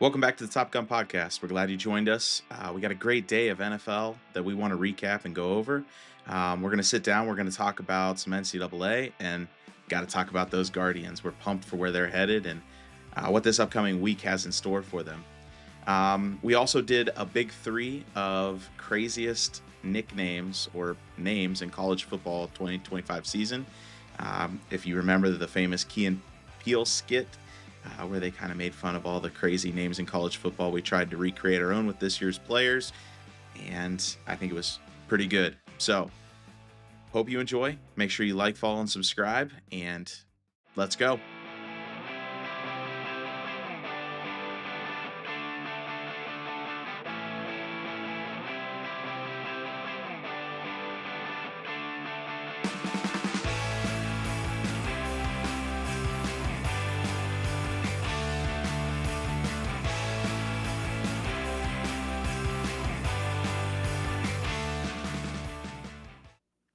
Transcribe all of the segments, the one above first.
Welcome back to the Top Gun Podcast. We're glad you joined us. We got a great day of NFL that we want to recap and go over. We're going to sit down. We're going to talk about some NCAA and got to talk about those Guardians. We're pumped for where they're headed and what this upcoming week has in store for them. We also did a big three of craziest nicknames or names in college football 2025 season. If you remember the famous Key and Peele skit, where they kind of made fun of all the crazy names in college football. We tried to recreate our own with this year's players, and I think it was pretty good. So, hope you enjoy. Make sure you like, follow, and subscribe, and let's go.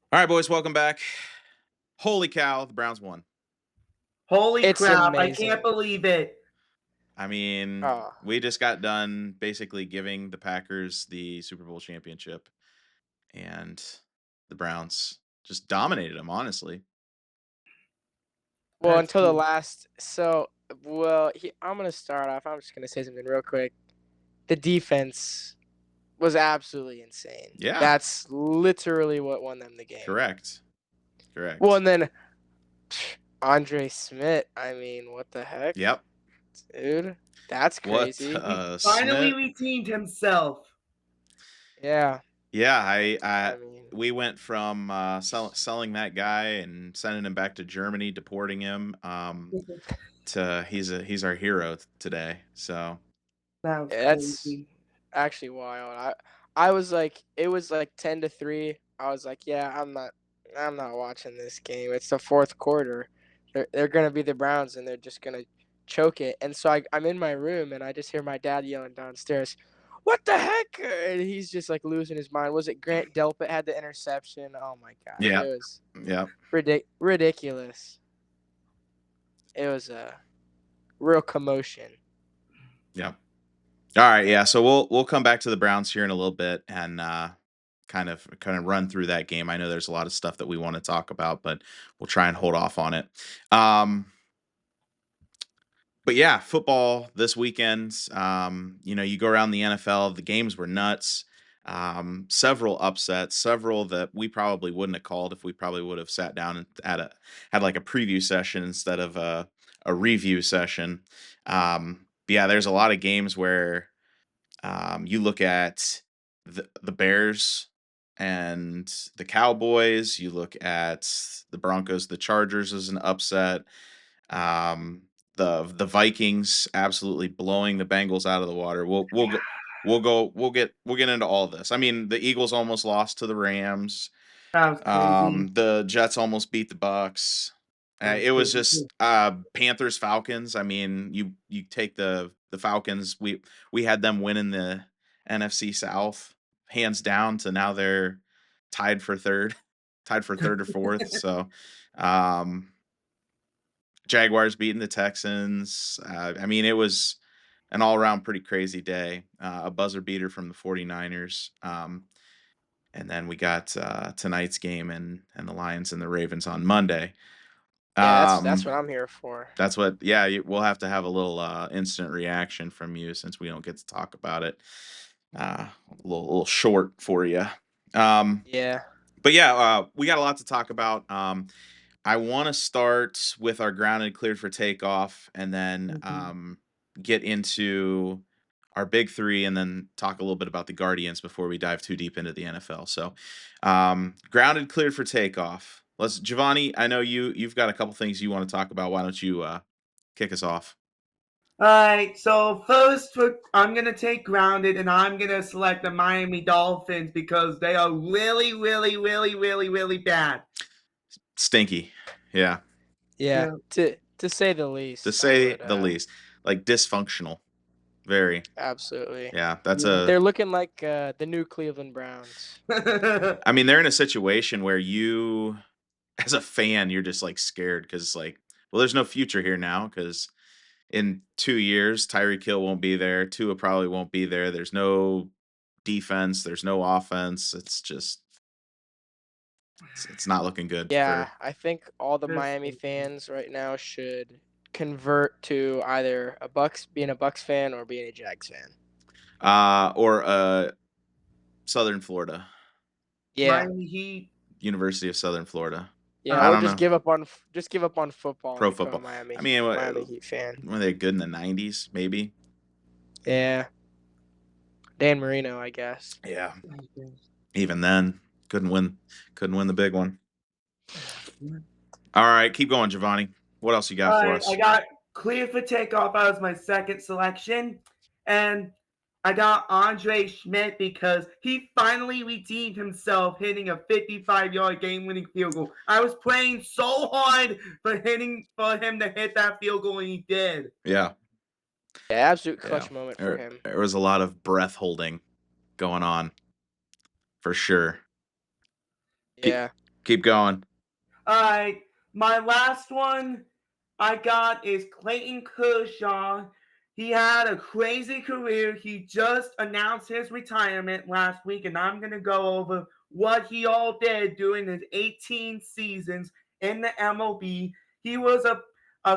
All right, boys, welcome back. Holy cow, the Browns won. Holy It's crap, I amazing. can't believe it. I mean, Oh. we just got done basically giving the Packers the Super Bowl championship, and the Browns just dominated them, honestly. Well, That's until the huge. last. I'm gonna start off. I'm just gonna say something real quick. The defense was absolutely insane. Yeah. That's literally what won them the game. Correct. Well, and then Andre Smith. I mean, what the heck? Yep. Dude, that's crazy. What? Finally Smith? redeemed himself. Yeah. Yeah, I mean, we went from selling that guy and sending him back to Germany, deporting him, to he's our hero today. So That was that's crazy. actually wild. I was like, it was like 10-3. I was like, yeah, I'm not watching this game. It's the fourth quarter. They're gonna be the Browns and they're just gonna choke it. And so I'm in my room and I just hear my dad yelling downstairs, "What the heck?" And he's just like losing his mind. Was it Grant Delpit had the interception? Oh my god, yeah, it was yeah, ridiculous. It was a real commotion. yeah. All right, yeah. So we'll come back to the Browns here in a little bit and kind of run through that game. I know there's a lot of stuff that we want to talk about, but we'll try and hold off on it. But yeah, football this weekend. You go around the NFL, the games were nuts. Several upsets, several that we probably wouldn't have called if we probably would have sat down and had like a preview session instead of a review session. But yeah, there's a lot of games where you look at the Bears and the Cowboys. You look at the Broncos, the Chargers as an upset. Um, the Vikings absolutely blowing the Bengals out of the water. We'll get into all this. I mean, the Eagles almost lost to the Rams. That was crazy. The Jets almost beat the Bucks. That It was crazy just too. Panthers Falcons. I mean, you take the Falcons. We had them winning the NFC South hands down. To now they're tied for third, tied for third or fourth. So, Jaguars beating the Texans. I mean, it was an all around pretty crazy day. A buzzer beater from the 49ers. And then we got tonight's game and the Lions and the Ravens on Monday. Yeah, that's what I'm here for. That's what. Yeah, we'll have to have a little instant reaction from you since we don't get to talk about it. A little short for you. Yeah. But yeah, we got a lot to talk about. I want to start with our grounded cleared for takeoff, and then get into our big three, and then talk a little bit about the Guardians before we dive too deep into the NFL. So, grounded cleared for takeoff. Giovanni. I know you've got a couple things you want to talk about. Why don't you kick us off? Alright, so first I'm going to take grounded and I'm going to select the Miami Dolphins because they are really, really, really, really, really bad. Stinky. Yeah. Yeah. To say the least. To say the least. Like dysfunctional. Very. Absolutely. Yeah, that's They're looking like the new Cleveland Browns. I mean, they're in a situation where you, as a fan, you're just like scared because like, well, there's no future here now because in 2 years, Tyreek Hill won't be there. Tua probably won't be there. There's no defense. There's no offense. It's just it's not looking good Yeah, for I think all the This Miami season. fans right now should convert to either being a Bucks fan or being a Jags fan. or Southern Florida, Yeah, Miami Heat. University of Southern Florida. yeah, I or Uh, don't know. just give up on football and Pro become a football. I mean, Miami Heat fan. were they good in the 90s? Maybe. Yeah, Dan Marino, I guess. Yeah. Even then, couldn't win the big one. All right, keep going, Giovanni. What else you got All for right, I us? got clear for takeoff as my second selection, and I got Andre Schmidt because he finally redeemed himself, hitting a 55-yard game-winning field goal. I was praying so hard for him to hit that field goal, and he did. Yeah. Yeah, absolute Yeah. clutch moment for him. There was a lot of breath holding going on for sure. Keep Yeah, keep going. All right, my last one I got is Clayton Kershaw. He had a crazy career. He just announced his retirement last week, and I'm going to go over what he all did during his 18 seasons in the MLB. He was a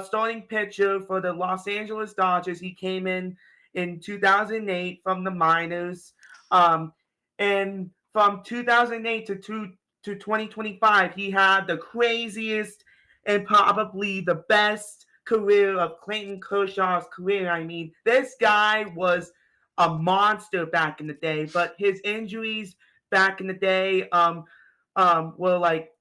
starting pitcher for the Los Angeles Dodgers. He came in 2008 from the minors. And from 2008 to 2025, he had the craziest and probably the best career of Clayton Kershaw's career. I mean, this guy was a monster back in the day, but his injuries back in the day were like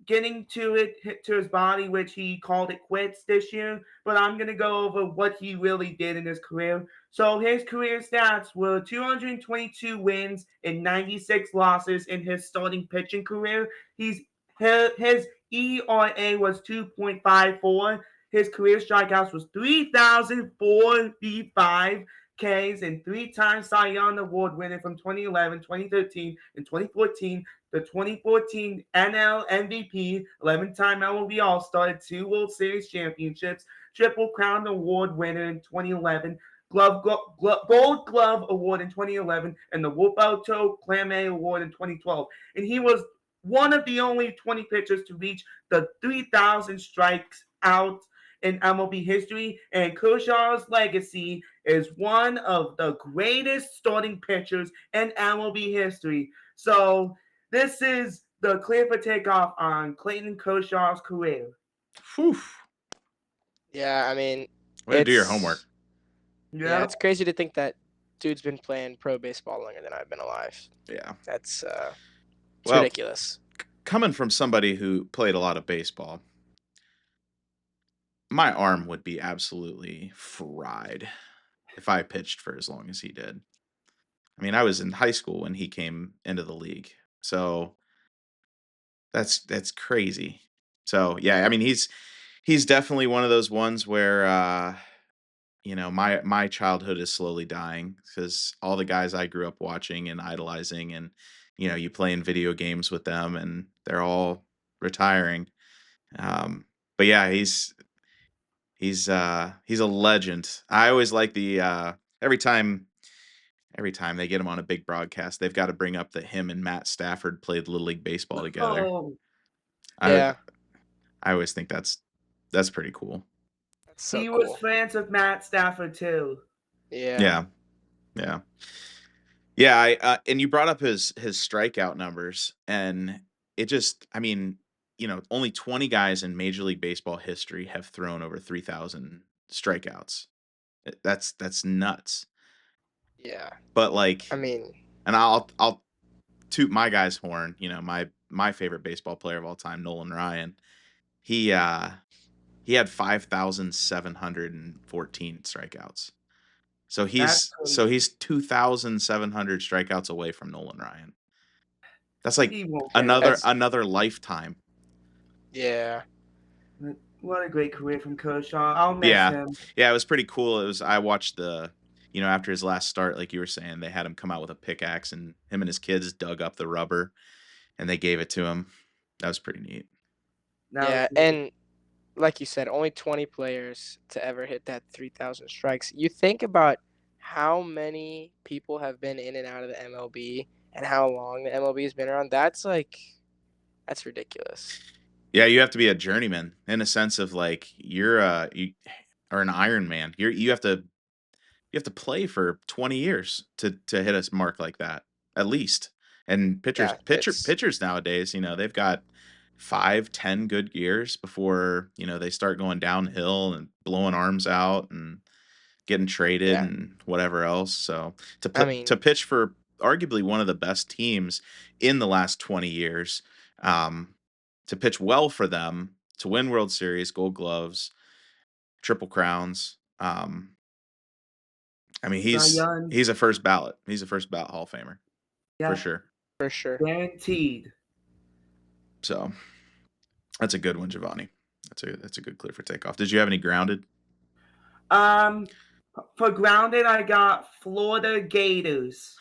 getting to his body, which he called it quits this year. But I'm gonna go over what he really did in his career. So his career stats were 222 wins and 96 losses in his starting pitching career. His ERA was 2.54. His career strikeouts was 3,045 Ks and 3 times Cy Young Award winner from 2011, 2013, and 2014. The 2014 NL MVP, 11-time MLB All-Star, 2 World Series championships, Triple Crown Award winner in 2011, Gold Glove Award in 2011, and the Roberto Clemente Award in 2012. And he was one of the only 20 pitchers to reach the 3,000 strikes out in MLB history. And Kershaw's legacy is one of the greatest starting pitchers in MLB history. So this is the clear for takeoff on Clayton Kershaw's career. Whew. yeah. I mean, Way to do your homework. yeah, Yeah. it's crazy to think that dude's been playing pro baseball longer than I've been alive. Yeah. That's it's Well, ridiculous. coming from somebody who played a lot of baseball, my arm would be absolutely fried if I pitched for as long as he did. I mean, I was in high school when he came into the league. So that's crazy. So, yeah, I mean, he's definitely one of those ones where my childhood is slowly dying because all the guys I grew up watching and idolizing and you play in video games with them and they're all retiring. But yeah, he's a legend. I always like the every time they get him on a big broadcast, they've got to bring up that him and Matt Stafford played Little League baseball together. Oh, I Yeah, I always think that's pretty cool. that's so he was cool. friends with Matt Stafford too. Yeah, Yeah. Yeah. Yeah, and you brought up his strikeout numbers, and it just, I mean, only 20 guys in Major League Baseball history have thrown over 3,000 strikeouts. That's nuts. yeah. But like, I mean, and I'll toot my guy's horn. My favorite baseball player of all time, Nolan Ryan. He he had 5,714 strikeouts. So That's crazy. he's 2,700 strikeouts away from Nolan Ryan. That's like He won't get it. that's another lifetime. yeah, What a great career from Kershaw. I'll miss Yeah. him. Yeah, it was pretty cool. I watched after his last start, like you were saying, they had him come out with a pickaxe and him and his kids dug up the rubber and they gave it to him. That was pretty neat. That yeah. was like you said, only 20 players to ever hit that 3,000 strikes. You think about how many people have been in and out of the MLB and how long the MLB has been around. That's ridiculous. Yeah, you have to be a journeyman in a sense of like you are an Iron Man. You have to play for 20 years to hit a mark like that, at least. And Yeah, it's pitchers nowadays, they've got 5, 10 good years before, they start going downhill and blowing arms out and getting traded yeah. and whatever else. So I to mean, pitch for arguably one of the best teams in the last 20 years, um, to pitch well for them, to win World Series, Gold Gloves, Triple Crowns. I mean, Cy he's Young, he's a first ballot. He's a first ballot Hall of Famer for yeah, sure. for sure. guaranteed. So that's a good one, Giovanni. That's a good clear for takeoff. Did you have any grounded? Um, for grounded, I got Florida Gators.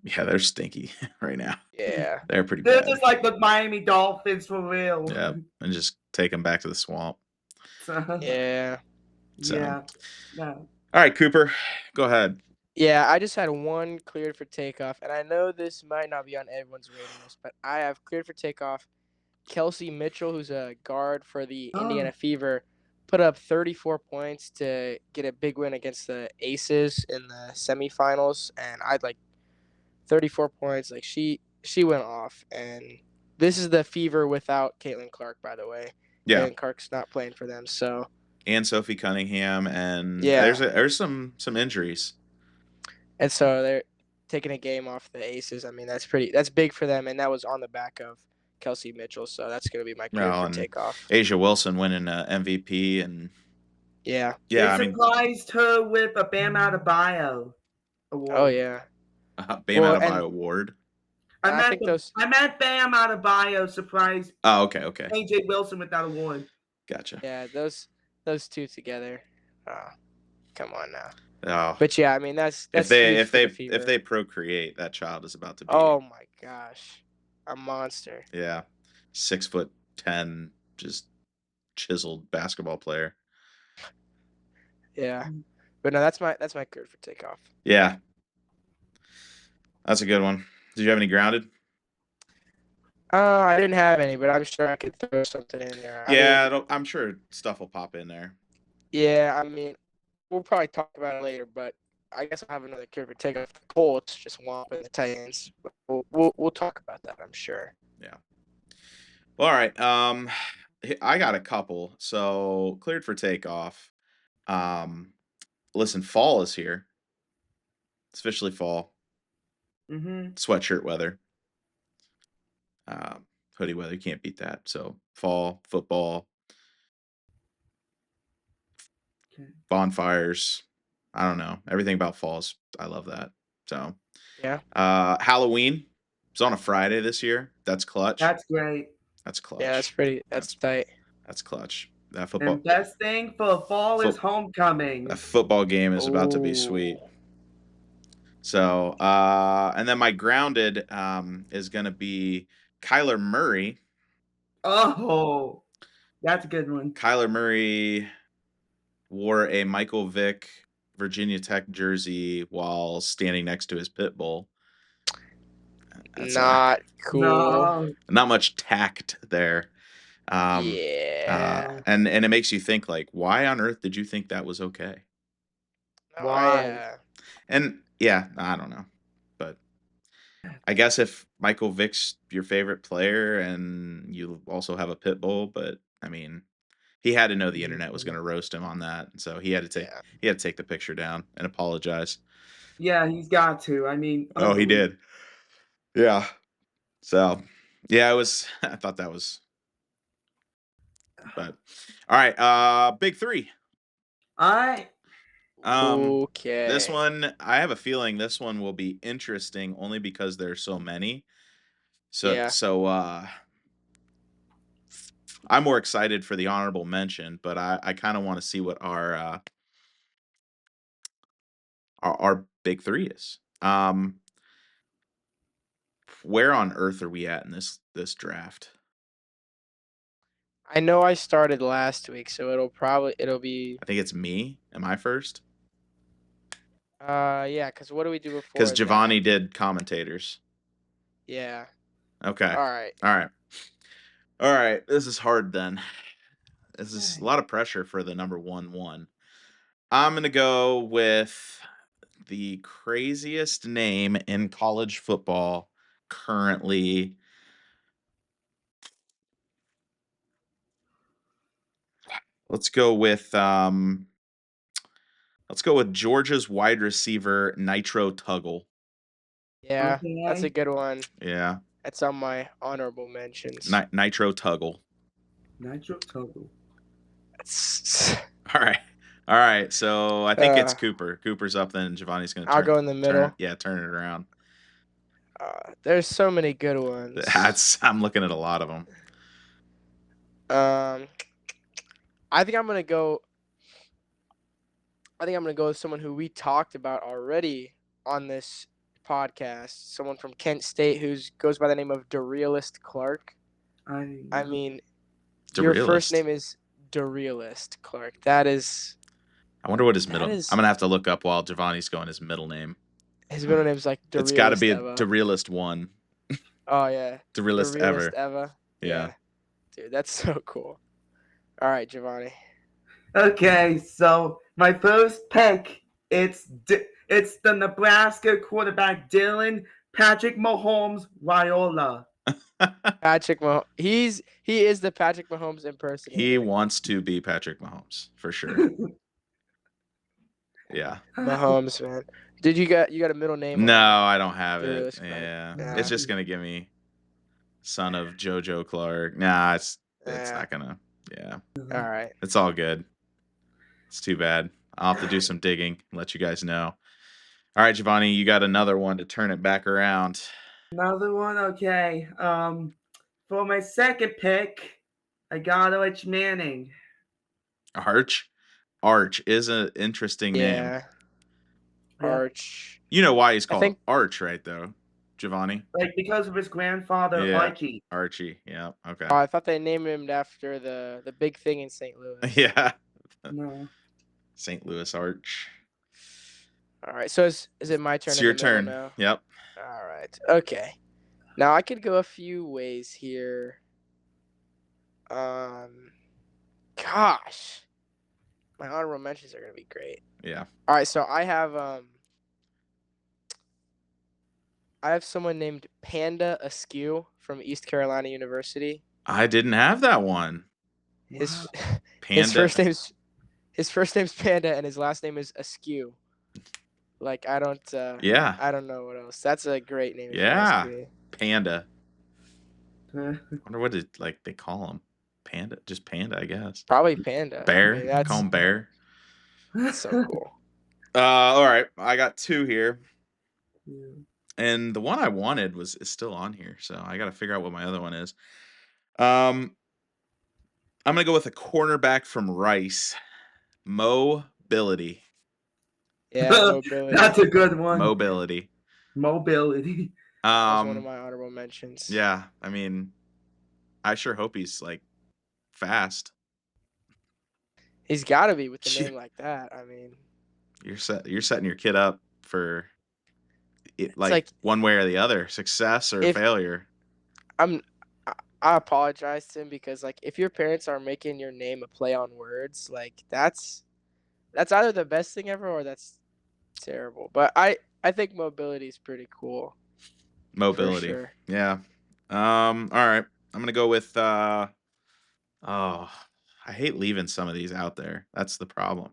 Yeah, they're stinky right now. Yeah. They're pretty They're bad. just like the Miami Dolphins for real. Yeah, and just take them back to the swamp. So, Yeah. So, yeah, no. all right, Cooper, go ahead. Yeah, I just had one cleared for takeoff, and I know this might not be on everyone's rating list, but I have cleared for takeoff Kelsey Mitchell, who's a guard for the Indiana Oh, Fever, put up 34 points to get a big win against the Aces in the semifinals, and I'd like 34 points. Like she went off, and this is the Fever without Caitlin Clark, by the way. Yeah, Caitlin Clark's not playing for them, so and Sophie Cunningham, and yeah, there's some injuries. and so they're taking a game off the Aces. I mean, that's big for them, and that was on the back of Kelsey Mitchell, so that's gonna be my clear Well, for and takeoff. Asia Wilson winning MVP, and Yeah. yeah, they I mean, surprised her with a Bam Adebayo Oh award. yeah. Bam Well, Adebayo and award. I think those. I meant Bam Adebayo surprised Oh, okay, AJ Wilson with that award. gotcha. Yeah, those two together. Oh, come on now. Oh, But yeah, I mean that's if huge if for the they Fever. if they procreate, that child is about to be Oh my gosh, a monster. yeah, 6'10", just chiseled basketball player. Yeah, but no, that's my clear for takeoff. Yeah, that's a good one. Did you have any grounded? I didn't have any, but I'm sure I could throw something in there. I Yeah, mean, I'm sure stuff will pop in there. yeah, I mean, we'll probably talk about it later, but I guess I'll have another clear for takeoff. The Colts just whomping the Titans. We'll talk about that, I'm sure. Yeah. Well, all right. I got a couple. So cleared for takeoff. Listen, fall is here. It's officially fall. Mm-hmm. Sweatshirt weather. Hoodie weather. You can't beat that. So fall, football, Okay. bonfires. I don't know. Everything about falls. I love that. So Yeah. Halloween. It's on a Friday this year. That's clutch. That's great. That's clutch. Yeah, that's tight. That's clutch. That football And best thing for fall is homecoming. that football game is about to be Ooh. sweet. So and then my grounded is gonna be Kyler Murray. Oh, that's a good one. Kyler Murray wore a Michael Vick Virginia Tech jersey while standing next to his pit bull. That's Not cool. No. not much tact there. Yeah. And it makes you think like, why on earth did you think that was okay? No, Why? And yeah, I don't know, but I guess if Michael Vick's your favorite player and you also have a pit bull, but I mean, he had to know the internet was going to roast him on that, and so he had to take the picture down and apologize. Yeah, he's got to. I mean, Oh, he did. Yeah. So, yeah, it was. I thought that was. But all right, big three. I Okay. This one, I have a feeling this one will be interesting only because there's so many. Yeah. So I'm more excited for the honorable mention, but I kind of want to see what our big three is. Where on earth are we at in this draft? I know I started last week, so it'll be. I think it's me. Am I first? Yeah, because what do we do Because before Giovanni that? did commentators. Yeah. Okay. All right. All right. All right. This is hard then. This is a lot of pressure for the number one. I'm gonna go with the craziest name in college football currently. Let's go with Georgia's wide receiver Nitro Tuggle. Yeah, that's a Okay. good one. Yeah, That's on my honorable mentions. Nitro Tuggle. Nitro Total. It's- All right, all right. So I think it's uh, Cooper. Cooper's up, then Giovanni's gonna I'll go in the turn it. middle. Yeah, turn it around. There's so many good ones. I'm looking at a lot of them. Um, I think I'm gonna go. I think I'm gonna go with someone who we talked about already on this podcast. Someone from Kent State who goes by the name of DeRealist Clark. I mean, The your first realist. name is DeRealist Clark. That is. I wonder what his That middle. is. I'm gonna have to look up while Giovanni's going his middle name. His middle name's like It's got to DeRealist be Eva. the realest one. Oh yeah. The realest DeRealist ever. Eva. Yeah. Dude, that's so cool. All right, Giovanni. Okay, so my first pick, it's the Nebraska quarterback Dylan Patrick Mahomes Viola. Patrick Mahomes. He is the Patrick Mahomes impersonator. He wants to be Patrick Mahomes for sure. Yeah. Mahomes, man. Did you got a middle name? No, on I don't have it. DeRealist Clark? Yeah. Yeah. It's just gonna give me son of JoJo Clark. Nah, it's Yeah. not gonna. Yeah. All right. It's all good. It's too bad. I'll have to do some digging and let you guys know. All right, Giovanni, you got another one to turn it back around. Another one, okay. For my second pick, I got Arch Manning. Arch. Arch is an interesting name. Yeah. Yeah. Arch. You know why he's I called think- Arch, right? Though, Giovanni. Like because of his grandfather Yeah. Archie. Archie. Yeah. Okay. Oh, I thought they named him after the big thing in St. Louis. Yeah. No. St. Louis Arch. All right. So is it my turn? It's in your the middle turn. now? Yep. All right. Okay. Now I could go a few ways here. Gosh, my honorable mentions are gonna be great. Yeah. All right. So I have someone named Panda Askew from East Carolina University. I didn't have that one. His Panda. his first name's Panda and his last name is Askew. Like I don't Yeah. I don't know what else. That's a great name. if you Yeah. ask me. Panda. I wonder what they call him. Panda. Just Panda, I guess. Probably Panda. Bear. I mean, that's Call him Bear. so cool. All right. I got two here. Yeah. And the one I wanted is still on here, so I got to figure out what my other one is. I'm gonna go with a cornerback from Rice, Mobility. Yeah, mobility. That's a good one. Mobility. Mobility. That was one of my honorable mentions. Yeah, I mean, I sure hope he's like fast. He's got to be with a name like that. I mean, You're setting your kid up for it, like one way or the other, success or failure. I apologize to him because like if your parents are making your name a play on words, like that's either the best thing ever or that's terrible. But I think mobility is pretty cool. Mobility. For sure. Yeah. All right. I'm gonna go with I hate leaving some of these out there. That's the problem.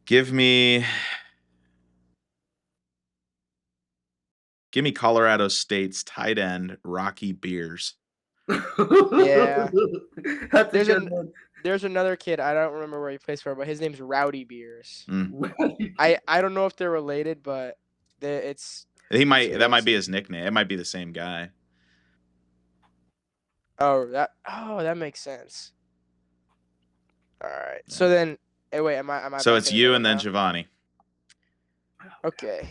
Give me Colorado State's tight end Rocky Beers. Yeah. That's a good one. There's another kid, I don't remember where he plays for, but his name's Rowdy Beers. Mm. I don't know if they're related, but that might be his nickname. It might be the same guy. Oh, that makes sense. All right. Yeah. So then, wait, am I? So it's you and then Giovanni. Okay.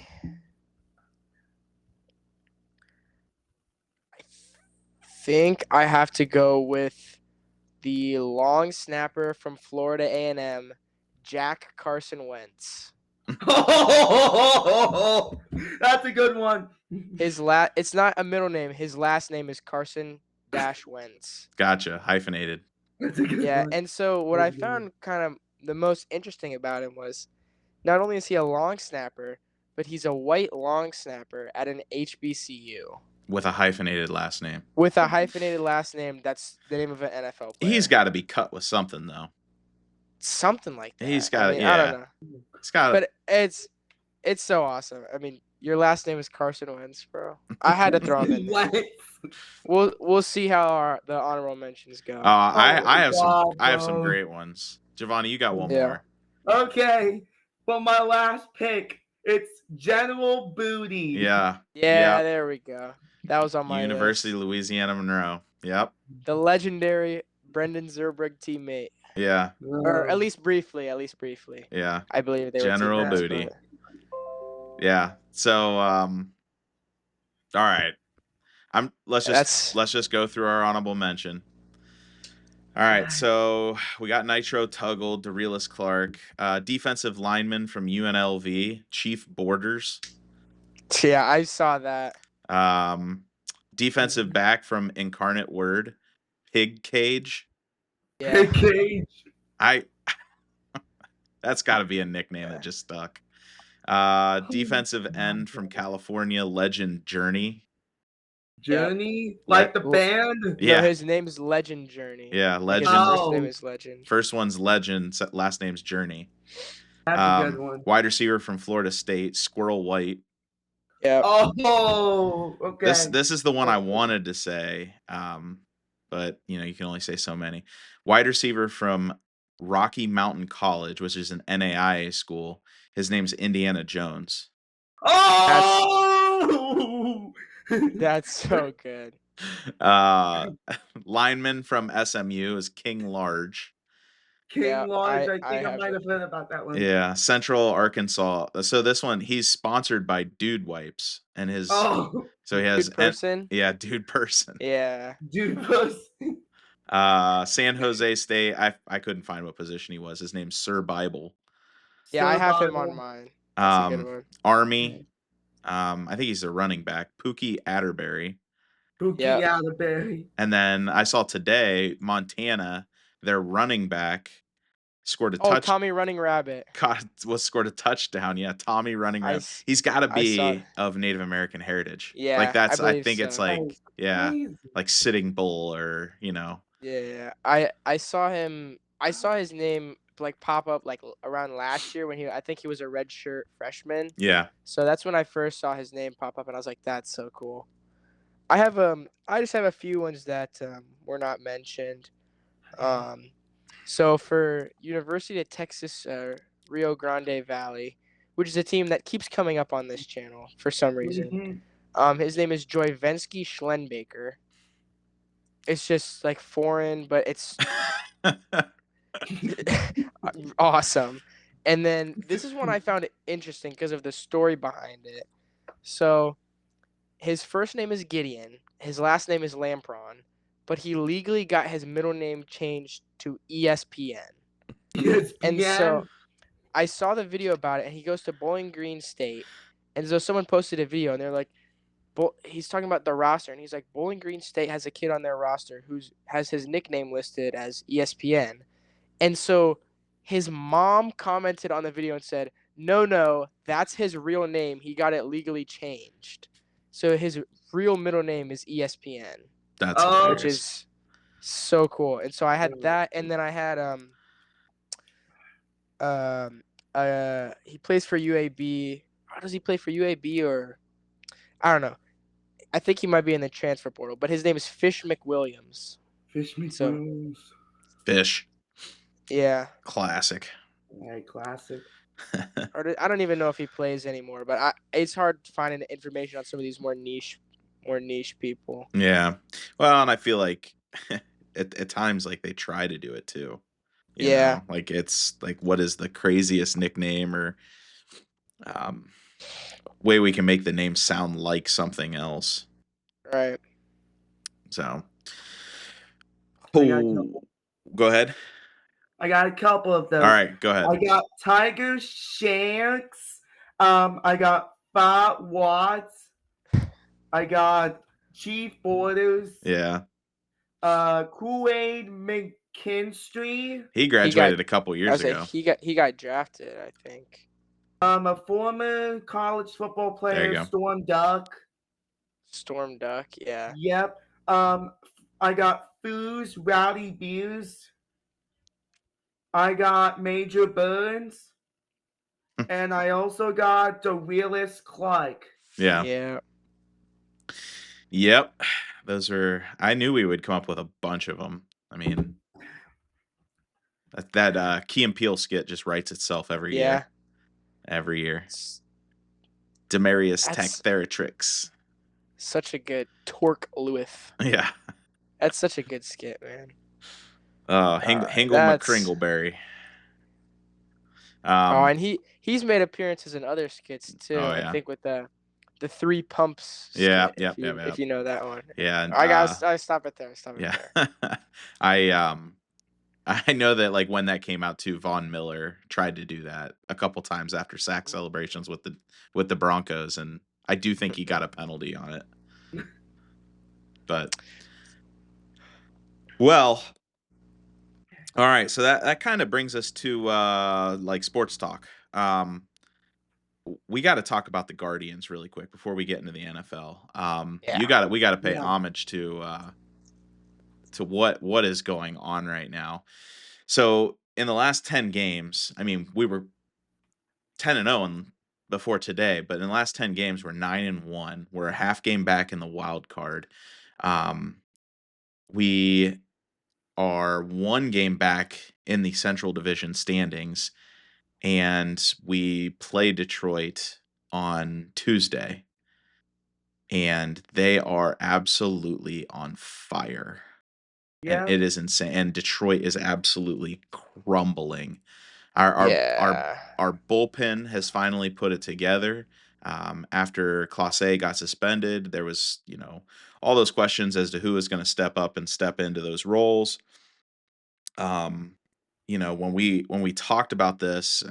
I think I have to go with the long snapper from Florida A&M, Jack Carson Wentz. Oh, that's a good one. It's not a middle name. His last name is Carson Wentz. Gotcha. Hyphenated. That's a good Yeah, one. and so what I found kind of the most interesting about him was not only is he a long snapper, but he's a white long snapper at an HBCU With a hyphenated last name. with a hyphenated last name. That's the name of an NFL player. He's got to be cut with something, though. Something like that. He's got I don't know. He's got But it's so awesome. I mean, your last name is Carson Wentz, bro. I had to throw him in there. We'll see how the honorable mentions go. I have God, I have some bro. great ones. Giovanni, you got one Yeah. more. Okay, for my last pick, it's General Booty. Yeah. Yeah, there we go. That was on my University list. of Louisiana Monroe. Yep. The legendary Brendan Zurbrigg teammate. Yeah. Or at least briefly. Yeah. I believe they General were teammates, Booty. but- Yeah. So all right. Let's just go through our honorable mention. All right, so we got Nitro Tuggle, Derelis Clark, defensive lineman from UNLV, Chief Borders. Yeah, I saw that. Defensive back from Incarnate Word, Pig Cage. Yeah. Pig Cage. That's got to be a nickname that just stuck. Defensive end from California, Legend Journey. Journey, like the band. Yeah, No, his name is Legend Journey. Yeah, Like Legend. his first name is Legend. First one's Legend, last name's Journey. That's a good one. Wide receiver from Florida State, Squirrel White. Yeah. Oh, okay. This is the one I wanted to say, but you can only say so many. Wide receiver from Rocky Mountain College, which is an NAIA school. His name's Indiana Jones. Oh, that's so good. Lineman from SMU is King Large. King Large. I think I might have heard about that one. Yeah, Central Arkansas. So this one, he's sponsored by Dude Wipes, and his so he has Dude Person. Dude Person. Yeah, Dude Person. San Jose State. I couldn't find what position he was. His name's Sir Bible. Yeah, I have him on mine. That's a good one. Army. I think he's a running back. Pookie Atterbury. Pookie Atterbury. And then I saw today Montana. Their running back scored a touchdown. Tommy Running Rabbit. Scored a touchdown. Yeah, Tommy Running Rabbit. He's got to be of Native American heritage. Yeah, like that's. I think so. it's like like Sitting Bull or Yeah, I saw him. I saw his name like pop up like around last year when I think he was a redshirt freshman. Yeah. So that's when I first saw his name pop up, and I was like, that's so cool. I just have a few ones that were not mentioned. So for University of Texas Rio Grande Valley, which is a team that keeps coming up on this channel for some reason. His name is Joyvensky Schlenbaker. It's just like foreign, but it's awesome. And then this is one I found interesting because of the story behind it. So his first name is Gideon. His last name is Lampron. But he legally got his middle name changed to ESPN. And so I saw the video about it, and he goes to Bowling Green State. And so someone posted a video, and they're like, he's talking about the roster, and he's like, Bowling Green State has a kid on their roster who has his nickname listed as ESPN. And so his mom commented on the video and said, no, that's his real name. He got it legally changed. So his real middle name is ESPN. That's hilarious. Which is so cool. And so I had that, and then I had he plays for UAB. How does he play for UAB or I don't know. I think he might be in the transfer portal, but his name is Fish McWilliams. Fish. Yeah. Classic. Very classic. I don't even know if he plays anymore, but it's hard finding information on some of these more niche people. Yeah. Well, and I feel like at times like they try to do it too. You know? Like it's like what is the craziest nickname or way we can make the name sound like something else. Right. So Go ahead. I got a couple of All those. right, go ahead. I got Tiger Shanks. I got Bob Watts. I got Chief Borders. Yeah. Kool-Aid McKinstry. He He got. graduated a couple I years was like, ago. he got drafted, I think. A former college football There you player, go. Storm Duck. Storm Duck, yeah. Yep. I got Foos, Rowdy Beers. I got Major Burns. And I also got the realist Clark. Yeah. Yeah. Yep. Those are. I knew we would come up with a bunch of them. I mean, that Key and Peele skit just writes itself every Yeah. year. Every year. It's, Demarius that's Tactheratrix. such a good Torque Lewis. Yeah. That's such a good skit, man. Hingle That's McCringleberry. and he's made appearances in other skits too. Oh I yeah. think with the three pumps Yeah. skit, Yep. if you know that one. Yeah. And, I stop it there. Stop it yeah. there. I know that like when that came out too, Von Miller tried to do that a couple times after sack celebrations with the Broncos, and I do think he got a penalty on it. But well, all right, so that kind of brings us to like sports talk. We got to talk about the Guardians really quick before we get into the NFL. Yeah. We got to pay Yeah. homage to what is going on right now. So in the last 10 games, I mean, we were 10-0 before today, but in the last 10 games, we're 9-1. We're a half game back in the wild card. We are one game back in the Central Division standings, and we play Detroit on Tuesday, and they are absolutely on fire. And Yeah. it is insane. And Detroit is absolutely crumbling. Our our our Yeah. our bullpen has finally put it together. After Clase got suspended, there was, all those questions as to who is going to step up and step into those roles. Um, when we talked about this,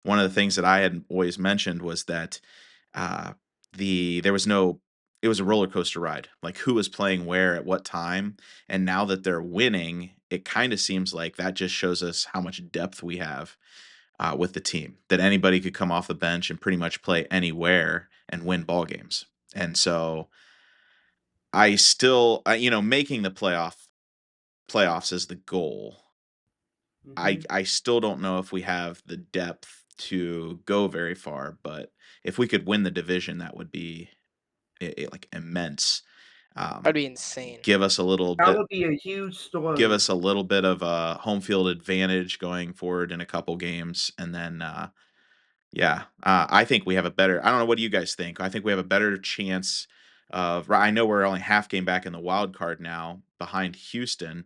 one of the things that I had always mentioned was that uh, there was no it was a roller coaster ride, like who was playing where at what time, and now that they're winning, it kind of seems like that just shows us how much depth we have with the team, that anybody could come off the bench and pretty much play anywhere and win ball games. And so I still, making the playoffs is the goal. Mm-hmm. I still don't know if we have the depth to go very far, but if we could win the division, that would be like immense. That'd be insane. Give us a little That bit would be a huge story. give us a little bit of a home field advantage going forward in a couple games, and then I think we have a better. I don't know. What do you guys think? I think we have a better chance of. I know we're only half game back in the wild card now, behind Houston,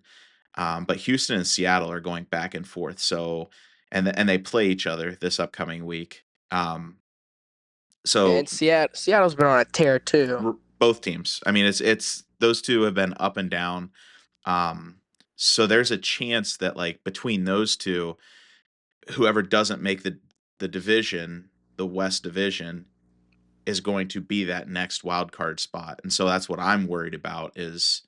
but Houston and Seattle are going back and forth. So, and they play each other this upcoming week. Yeah, So and Seattle's been on a tear too. both teams. I mean, it's those two have been up and down. So there's a chance that like between those two, whoever doesn't make the division, the West Division, is going to be that next wild card spot. And so that's what I'm worried about is,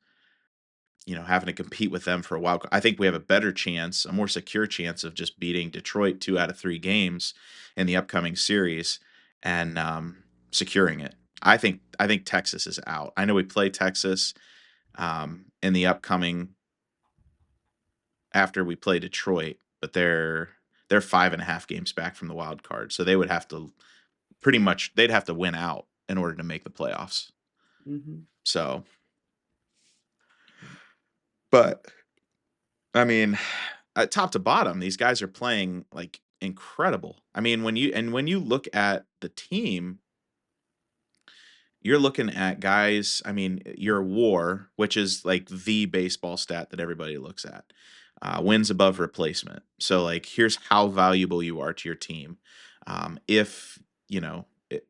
having to compete with them for a while. I think we have a better chance, a more secure chance of just beating Detroit 2 out of 3 games in the upcoming series and securing it. I think Texas is out. I know we play Texas in the upcoming after we play Detroit, but they're 5.5 games back from the wild card, so they would have to they'd have to win out in order to make the playoffs. Mm-hmm. So, but I mean, top to bottom, these guys are playing like incredible. I mean, when you look at the team, you're looking at guys. I mean, your WAR, which is like the baseball stat that everybody looks at, wins above replacement. So, like, here's how valuable you are to your team. If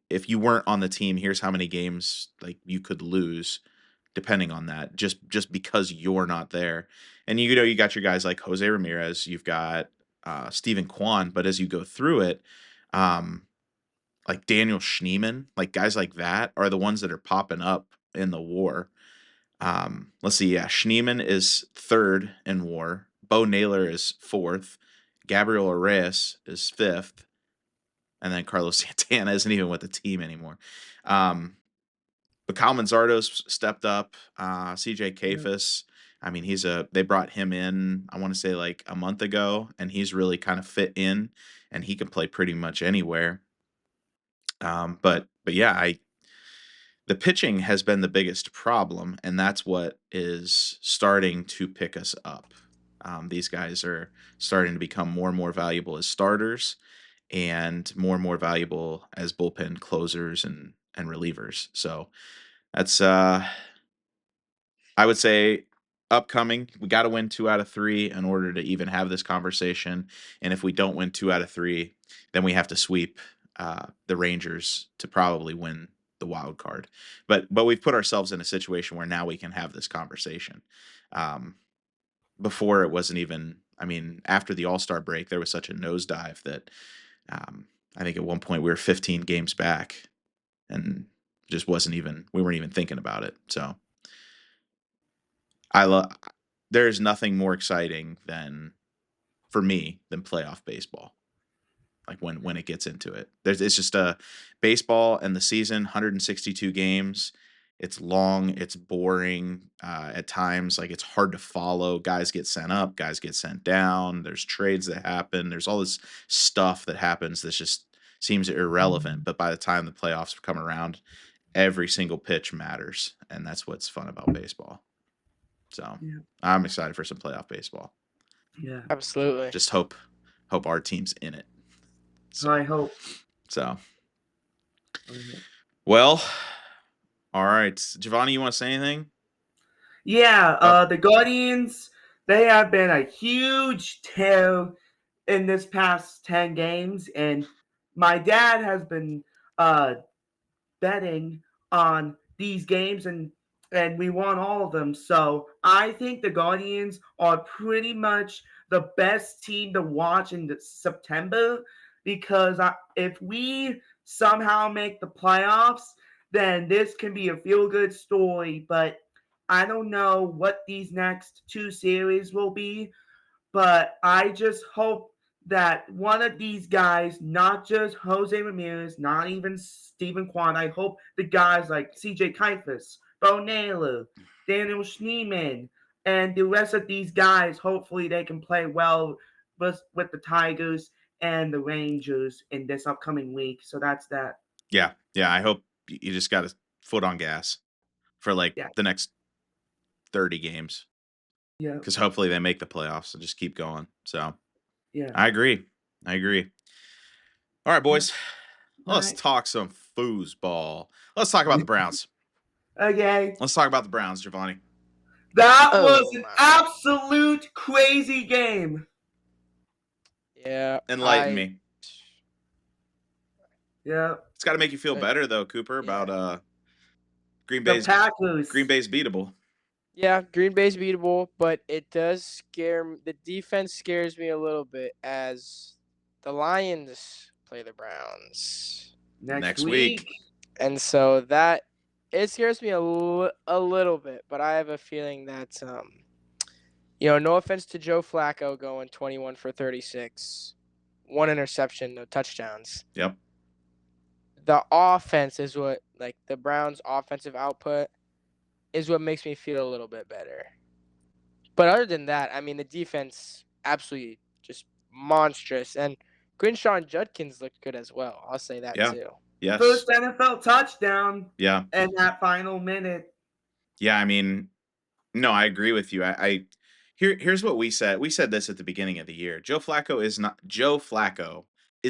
if you weren't on the team, here's how many games like you could lose depending on that, just because you're not there. And you got your guys like Jose Ramirez, you've got Stephen Kwan, but as you go through it, um, like Daniel Schneemann, like guys like that are the ones that are popping up in the WAR. Let's see, yeah, Schneemann is third in WAR. Bo Naylor is fourth. Gabriel Reyes is fifth, and then Carlos Santana isn't even with the team anymore. But Kyle Manzardo's stepped up. CJ Kafis, I mean, they brought him in, I want to say like a month ago, and he's really kind of fit in, and he can play pretty much anywhere. But yeah, the pitching has been the biggest problem, and that's what is starting to pick us up. These guys are starting to become more and more valuable as starters, and more valuable as bullpen closers and relievers. So that's I would say upcoming. We got to win 2 out of 3 in order to even have this conversation. And if we don't win 2 out of 3, then we have to sweep the Rangers to probably win the wild card. But we've put ourselves in a situation where now we can have this conversation. Before it wasn't even. I mean, after the All-Star break, there was such a nosedive that I think at one point we were 15 games back, and just wasn't even. We weren't even thinking about it. So. I love. There's nothing more exciting for me than playoff baseball. Like when it gets into it, it's just a baseball and the season, 162 games. It's long, it's boring at times. Like it's hard to follow. Guys get sent up, guys get sent down. There's trades that happen. There's all this stuff that happens that just seems irrelevant. But by the time the playoffs come around, every single pitch matters, and that's what's fun about baseball. So Yeah. I'm excited for some playoff baseball. Yeah. Absolutely. Just hope our team's in it. So, I hope. So, well, all right, Giovanni, you want to say anything? Yeah, the Guardians, they have been a huge tear in this past 10 games, and my dad has been betting on these games, and we won all of them. So I think the Guardians are pretty much the best team to watch in September, because if we somehow make the playoffs, then this can be a feel-good story. But I don't know what these next 2 series will be, but I just hope that one of these guys, not just Jose Ramirez, not even Stephen Kwan, I hope the guys like CJ Kifus, Bo Naylor, Daniel Schneemann, and the rest of these guys, hopefully they can play well with the Tigers and the Rangers in this upcoming week. So that's that. Yeah. I hope you just got a foot on gas for like the next 30 games. Yeah. Because hopefully they make the playoffs and just keep going. So yeah, I agree. All right, boys. Let's right. talk some foosball. Let's talk about the Browns. Okay. Let's talk about the Browns, Giovanni. That was an absolute crazy game. Yeah. Enlighten me. Yeah. It's got to make you feel better though, Cooper, about Green The Bay's Packers. beatable. Yeah, Green Bay's beatable, but it does scare the defense scares me a little bit as the Lions play the Browns next week. And so that it scares me a little bit, but I have a feeling that no offense to Joe Flacco going 21 for 36, 1 interception, no touchdowns. Yep. The offense is what, like the Browns' offensive output is what makes me feel a little bit better. But other than that, I mean, the defense absolutely just monstrous, and Grinshaw and Judkins looked good as well. I'll say that too. Yes. First NFL touchdown. Yeah. In that final minute. Yeah, I mean, no, I agree with you. Here's what we said. We said this at the beginning of the year. Joe Flacco is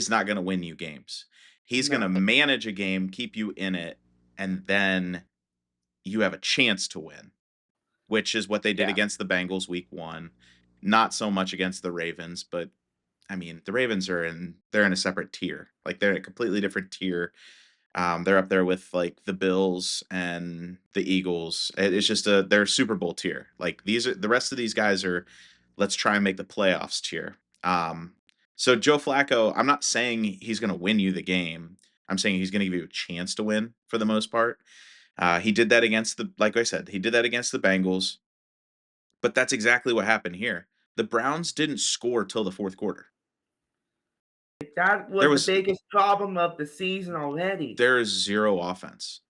not going to win you games. He's going to manage a game, keep you in it, and then you have a chance to win, which is what they did against the Bengals week 1. Not so much against the Ravens, but I mean, the Ravens they're in a separate tier. Like they're in a completely different tier. They're up there with like the Bills and the Eagles. It's just they're Super Bowl tier. Like these are the rest of these guys are let's try and make the playoffs tier. So Joe Flacco, I'm not saying he's going to win you the game. I'm saying he's going to give you a chance to win for the most part. He did that against like I said, he did that against the Bengals, but that's exactly what happened here. The Browns didn't score till the fourth quarter. That There was the was biggest problem of the season already. there is zero offense.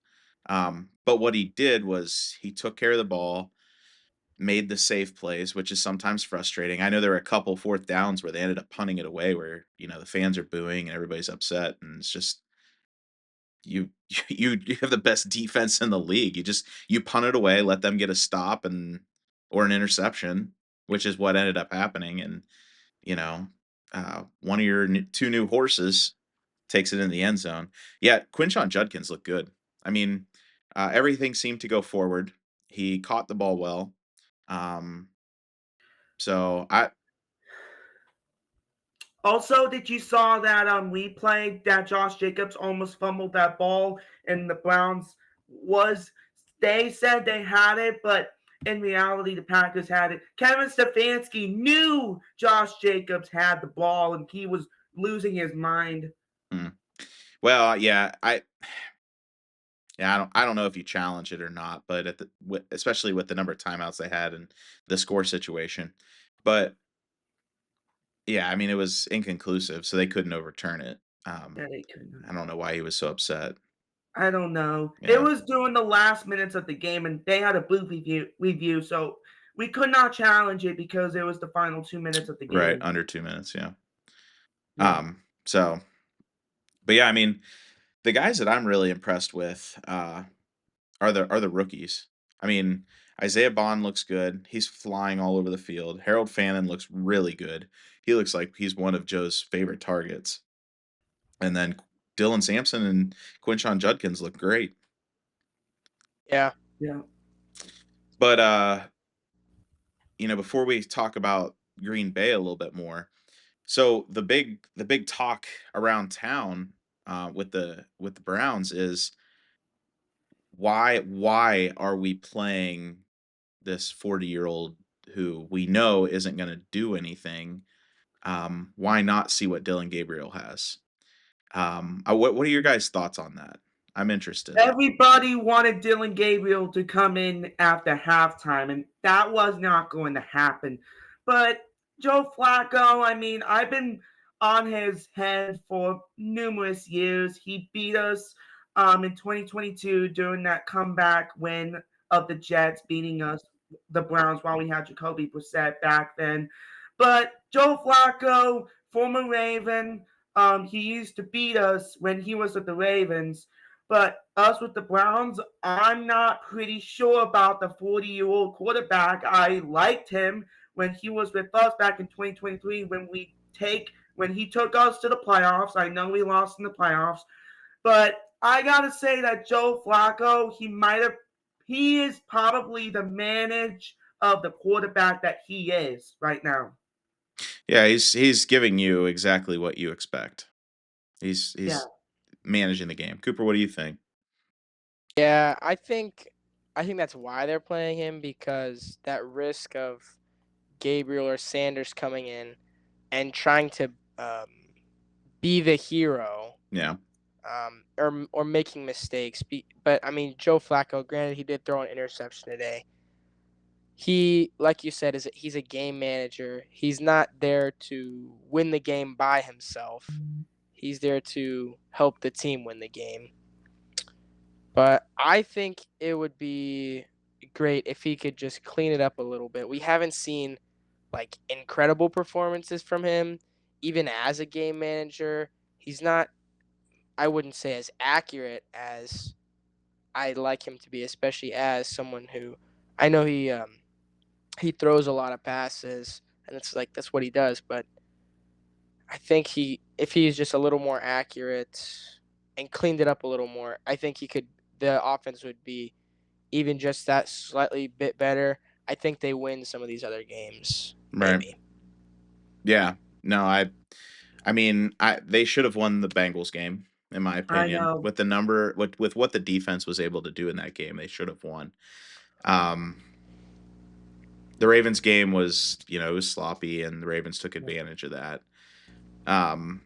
But what he did was he took care of the ball, made the safe plays, which is sometimes frustrating. I know there were a couple fourth downs where they ended up punting it away where, the fans are booing and everybody's upset and it's just you you have the best defense in the league. You punt it away, let them get a stop and or an interception, which is what ended up happening and, you know, one of your two new horses takes it in the end zone. Yeah, Quinshon Judkins looked good. I mean, everything seemed to go forward. He caught the ball well. Um, so I Also, did you saw that replay that Josh Jacobs almost fumbled that ball and the Browns was they said they had it, but in reality the Packers had it. Kevin Stefanski knew Josh Jacobs had the ball and he was losing his mind. mm, well, yeah, I don't know if you challenge it or not, but especially with the number of timeouts they had and the score situation. But yeah, I mean it was inconclusive, so they couldn't overturn it. Yeah, they couldn't. I don't know why he was so upset. I don't know. It Yeah, was during the last minutes of the game, and they had a booth review, so we could not challenge it because it was the final 2 minutes of the right, game. under 2 minutes. Yeah. Yeah. So, but yeah, I mean the guys that I'm really impressed with are the rookies. I mean, Isaiah Bond looks good. He's flying all over the field. Harold Fannin looks really good. He looks like he's one of Joe's favorite targets. And then Dylan Sampson and Quinshon Judkins look great. Yeah. Yeah. But before we talk about Green Bay a little bit more, so the big talk around town with the Browns is why are we playing this 40-year-old who we know isn't going to do anything? Why not see what Dylan Gabriel has? What are your guys' thoughts on that? I'm interested. Everybody wanted Dylan Gabriel to come in after halftime, and that was not going to happen. But Joe Flacco, I mean, I've been on his head for numerous years. He beat us in 2022 during that comeback win of the Jets beating us, the Browns, while we had Jacoby Brissett back then. But Joe Flacco, former Raven, he used to beat us when he was with the Ravens. But us with the Browns, I'm not pretty sure about the 40-year-old quarterback. I liked him when he was with us back in 2023 when he took us to the playoffs. I know we lost in the playoffs, but I gotta say that Joe Flacco, he is probably the manage of the quarterback that he is right now. Yeah, he's giving you exactly what you expect. He's Yeah. he's managing the game. Cooper, what do you think? Yeah, I think that's why they're playing him, because that risk of Gabriel or Sanders coming in and trying to um, be the hero, Yeah, or making mistakes. But I mean, Joe Flacco, granted, he did throw an interception today. He, like you said, he's a game manager. He's not there to win the game by himself. He's there to help the team win the game. But I think it would be great if he could just clean it up a little bit. We haven't seen like incredible performances from him, even as a game manager. He's not, I wouldn't say, as accurate as I'd like him to be, especially as someone who I know he throws a lot of passes and it's like that's what he does. But I think if he's just a little more accurate and cleaned it up a little more, I think the offense would be even just that slightly bit better. I think they win some of these other games, right. maybe. Yeah. No, I mean, they should have won the Bengals game. in my I opinion. know. With the number with what the defense was able to do in that game, they should have won. Um, the Ravens game was, it was sloppy, and the Ravens took advantage of that. Um,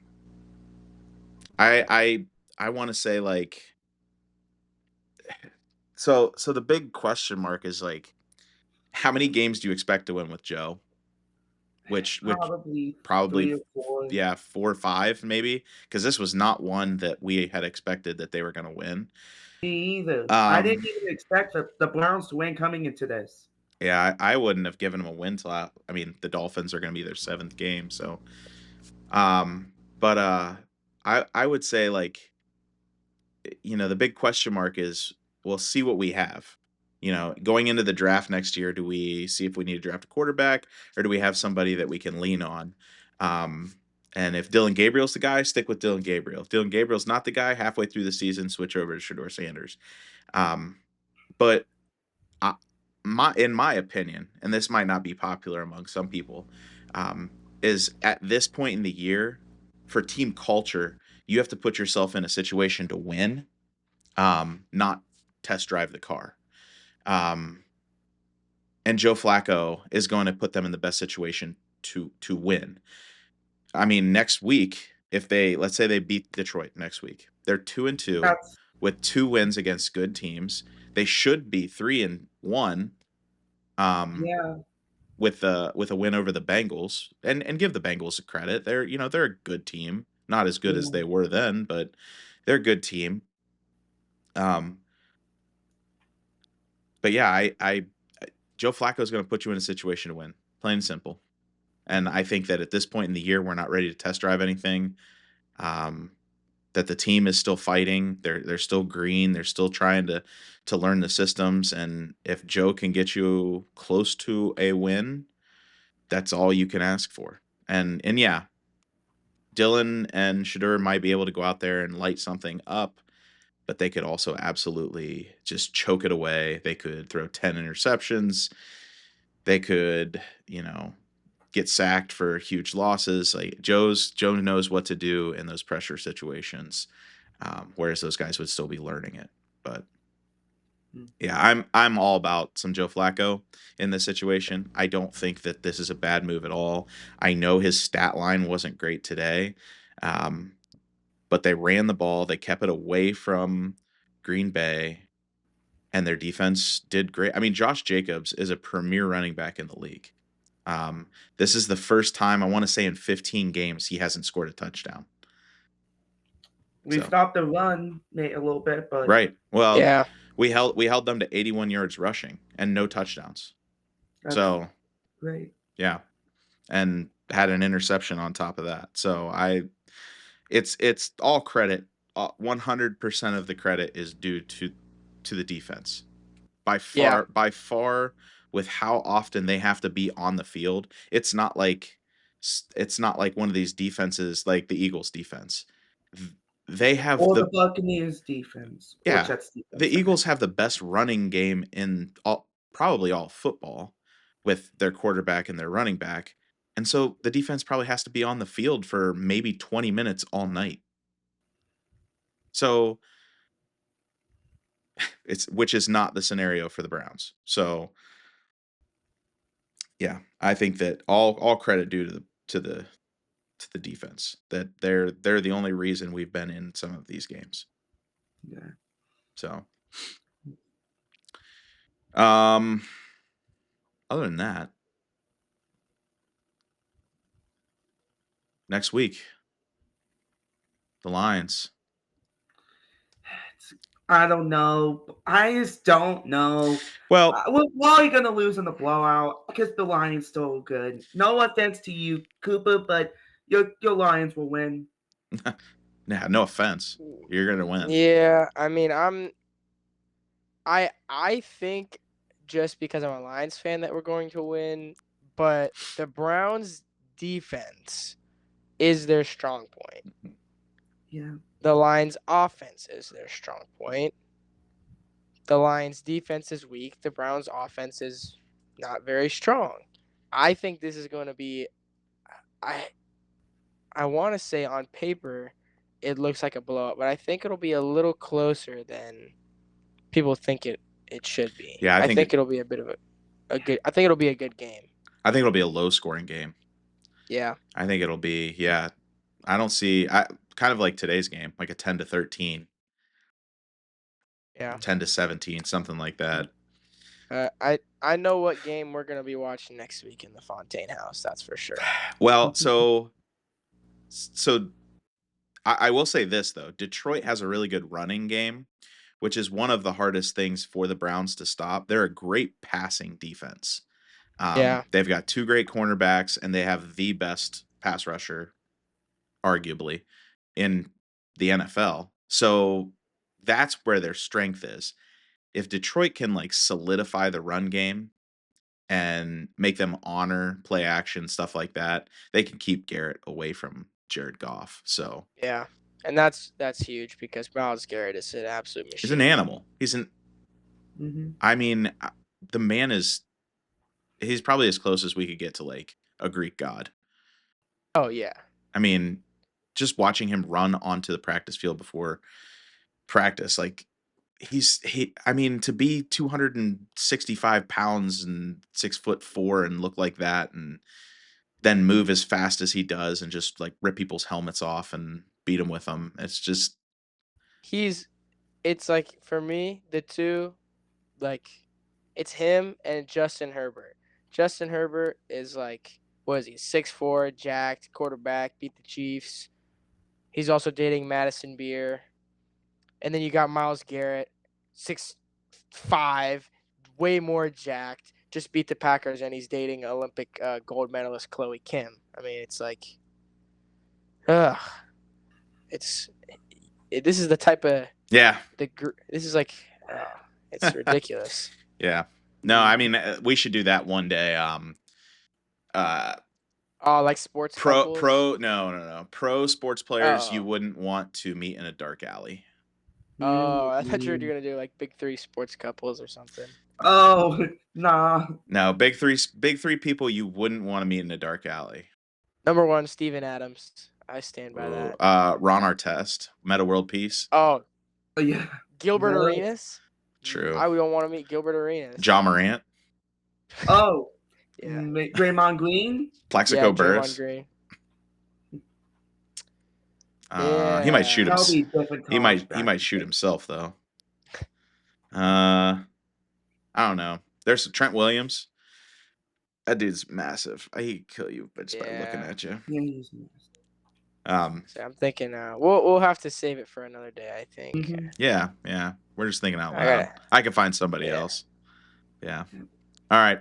I want to say, like, so the big question mark is, like, how many games do you expect to win with Joe? Which Probably probably 3 or 4. yeah, 4 or 5 maybe, because this was not one that we had expected that they were going to win. Me either. I Um, didn't even expect the Browns to win coming into this. yeah, I wouldn't have given them a win till I mean, the Dolphins are going to be their 7th game, so but I would say, like, the big question mark is we'll see what we have. Going into the draft next year, do we see if we need to draft a quarterback, or do we have somebody that we can lean on? Um, and if Dylan Gabriel's the guy, stick with Dylan Gabriel. If Dylan Gabriel's not the guy, halfway through the season, switch over to Shador Sanders. Um, but I, in my opinion, and this might not be popular among some people, um, is at this point in the year, for team culture, you have to put yourself in a situation to win, not test drive the car. Um, and Joe Flacco is going to put them in the best situation to win. I mean, next week, if they let's say they beat Detroit next week, they're 2-2 That's with 2 wins against good teams. They should be 3-1. Um, yeah, with a win over the Bengals, and give the Bengals a credit. They're a good team, not as good as yeah. they were then, but they're a good team. Um, but yeah, Joe Flacco is going to put you in a situation to win, plain and simple. And I think that at this point in the year, we're not ready to test drive anything. Um, that the team is still fighting. They're still green. They're still trying to learn the systems. And if Joe can get you close to a win, that's all you can ask for. And yeah, Dylan and Shador might be able to go out there and light something up, but they could also absolutely just choke it away. They could throw 10 interceptions. They could, get sacked for huge losses. Like Joe knows what to do in those pressure situations, whereas those guys would still be learning it. But Mm. yeah, I'm all about some Joe Flacco in this situation. I don't think that this is a bad move at all. I know his stat line wasn't great today, um, but they ran the ball. They kept it away from Green Bay, and their defense did great. I mean, Josh Jacobs is a premier running back in the league. Um, this is the first time, I want to say, in 15 games he hasn't scored a touchdown. We So stopped the run a little bit, but right. Well, Yeah. we held them to 81 yards rushing and no touchdowns. that's So great. yeah, and had an interception on top of that. So it's all credit. 100% of the credit is due to the defense. By Yeah. far, with how often they have to be on the field. It's not like one of these defenses like the Eagles defense. Th- They have Or the the Buccaneers defense, or yeah, Jets the defense, I meant. Eagles have the best running game in probably all football, with their quarterback and their running back. And so the defense probably has to be on the field for maybe 20 minutes all night. So which is not the scenario for the Browns. So yeah, I think that all credit due to the defense, that they're the only reason we've been in some of these games. Yeah. So, um, other than that, next week the Lions. I don't know. I just don't know. Well, We're probably gonna lose in the blowout because the Lions still good. No offense to you, Cooper, but your Lions will win. yeah, no offense, you're gonna win. Yeah. I mean, I think just because I'm a Lions fan that we're going to win, but the Browns defense is their strong point. Yeah. The Lions offense is their strong point. The Lions defense is weak. The Browns offense is not very strong. I think this is going to be I I want to say on paper it looks like a blowout, but I think it'll be a little closer than people think it should be. Yeah, I think it'll be a bit of a good. I think it'll be a good game. I think it'll be a low scoring game. Yeah. I think it'll be I don't see kind of like today's game, like a 10-13, Yeah. 10-17, something like that. I know what game we're gonna be watching next week in the Fontaine House. That's for sure. Well, so I will say this though, Detroit has a really good running game, which is one of the hardest things for the Browns to stop. They're a great passing defense. Yeah. They've got two great cornerbacks, and they have the best pass rusher, arguably, in the NFL. So that's where their strength is. If Detroit can like solidify the run game and make them honor play action, stuff like that, they can keep Garrett away from Jared Goff. So Yeah. And that's huge because Myles Garrett is an absolute machine. he's an animal. Mm-hmm. I mean, the man he's probably as close as we could get to like a Greek god. Oh yeah. I mean, just watching him run onto the practice field before practice, like I mean, to be 265 pounds and 6'4" and look like that, and then move as fast as he does, and just like rip people's helmets off and beat them with them. It's just it's like for me, the two, like it's him and Justin Herbert. Justin Herbert is like, what is he? 6'4", jacked, quarterback, beat the Chiefs. He's also dating Madison Beer. And then you got Myles Garrett, 6'5", way more jacked, just beat the Packers, and he's dating Olympic gold medalist Chloe Kim. I mean, it's like, this is the type of this is like, it's ridiculous. Yeah. No, I mean, we should do that one day. Like sports couples? Pro sports players you Oh. wouldn't want to meet in a dark alley. Oh, I thought you were gonna do like big three sports couples or something. Oh, nah. No, big three people you wouldn't want to meet in a dark alley. Number one, Steven Adams. I stand by that. Ron Artest, Meta World Peace. Oh, Yeah. Gilbert No. Arenas. True. I don't want to meet Gilbert Arenas. John Morant. Oh. Yeah. Draymond Green. Plaxico Yeah, Burress. Draymond Green. He might shoot That'll himself. be different. He might shoot himself though. I don't know. There's Trent Williams. That dude's massive. He'd kill you by just by looking at you. Yeah, he's So I'm thinking we'll have to save it for another day, I think. Mhm. Yeah. We're just thinking out I loud. gotta- I can find somebody else. Yeah. All right.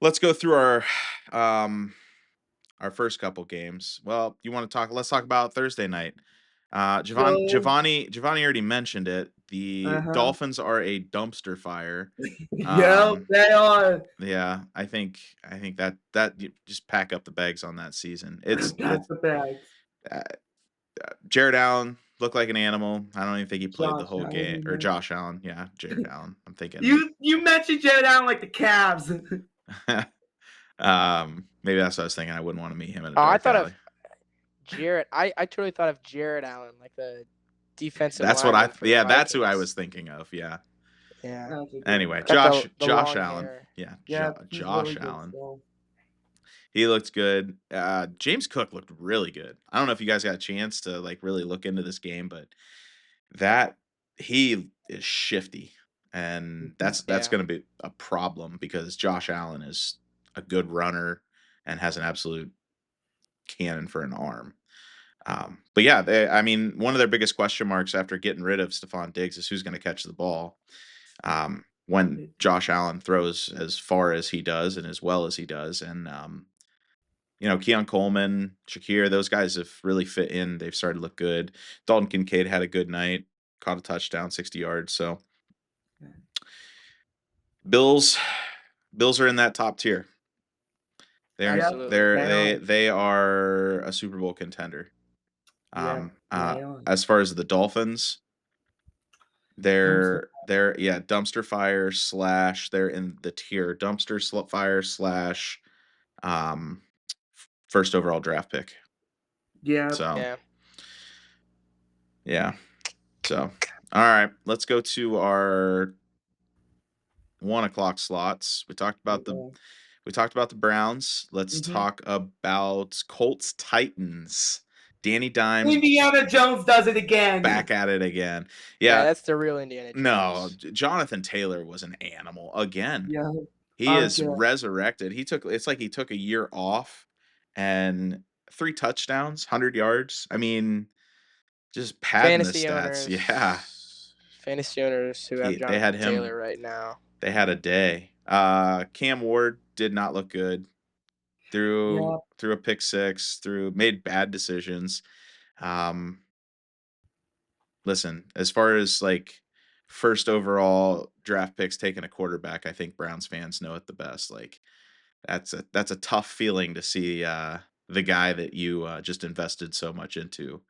Let's go through our first couple games. Well, let's talk about Thursday night. Giovanni already mentioned it. The Dolphins are a dumpster fire. Yep, they are. Yeah, I think that you just pack up the bags on that season. It's the bags. Jared Allen looked like an animal. I don't even think he played the whole Josh game. Allen, Or yeah. Josh Allen. Yeah, Jared Allen. I'm thinking. You mentioned Jared Allen like the Cavs. Maybe that's what I was thinking. I wouldn't want to meet him in a I dark thought alley. of Jared. I totally thought of Jared Allen, like the defensive. That's lineman for the that's who I Vikings. was thinking of. Yeah. Yeah. Anyway, Got the Josh long Allen. hair. Yeah, Josh Allen. He looked good. James Cook looked really good. I don't know if you guys got a chance to like really look into this game, but he is shifty, and that's going to be a problem because Josh Allen is a good runner and has an absolute cannon for an arm. But yeah, I mean, one of their biggest question marks after getting rid of Stephon Diggs is who's going to catch the ball. When Josh Allen throws as far as he does and as well as he does, and Keon Coleman, Shakir, those guys have really fit in. They've started to look good. Dalton Kincaid had a good night, caught a touchdown, 60 yards. So Bills are in that top tier. They are a Super Bowl contender. As far as the Dolphins, they're dumpster fire / they're in the tier dumpster fire / first overall draft pick. Yeah. So Yeah. Yeah. So, all right, let's go to our 1 o'clock slots. Yeah. We talked about the Browns. Let's hmm talk about Colts Titans. Danny Dimes Indiana Jones does it again. back at it again. Yeah, Yeah, that's the real Indiana no, Jones. Jonathan Taylor was an animal again. Yeah. He is Okay. resurrected. It's like he took a year off and 3 touchdowns, 100 yards. I mean, just padding the stats. Yeah. Fantasy owners who have They had Jonathan him. Taylor right now. They had a day. Cam Ward did not look good. Yeah. Threw a pick six. Made bad decisions. Um, Listen, as far as like first overall draft picks taking a quarterback, I think Browns fans know it the best. Like that's a tough feeling to see the guy that you just invested so much into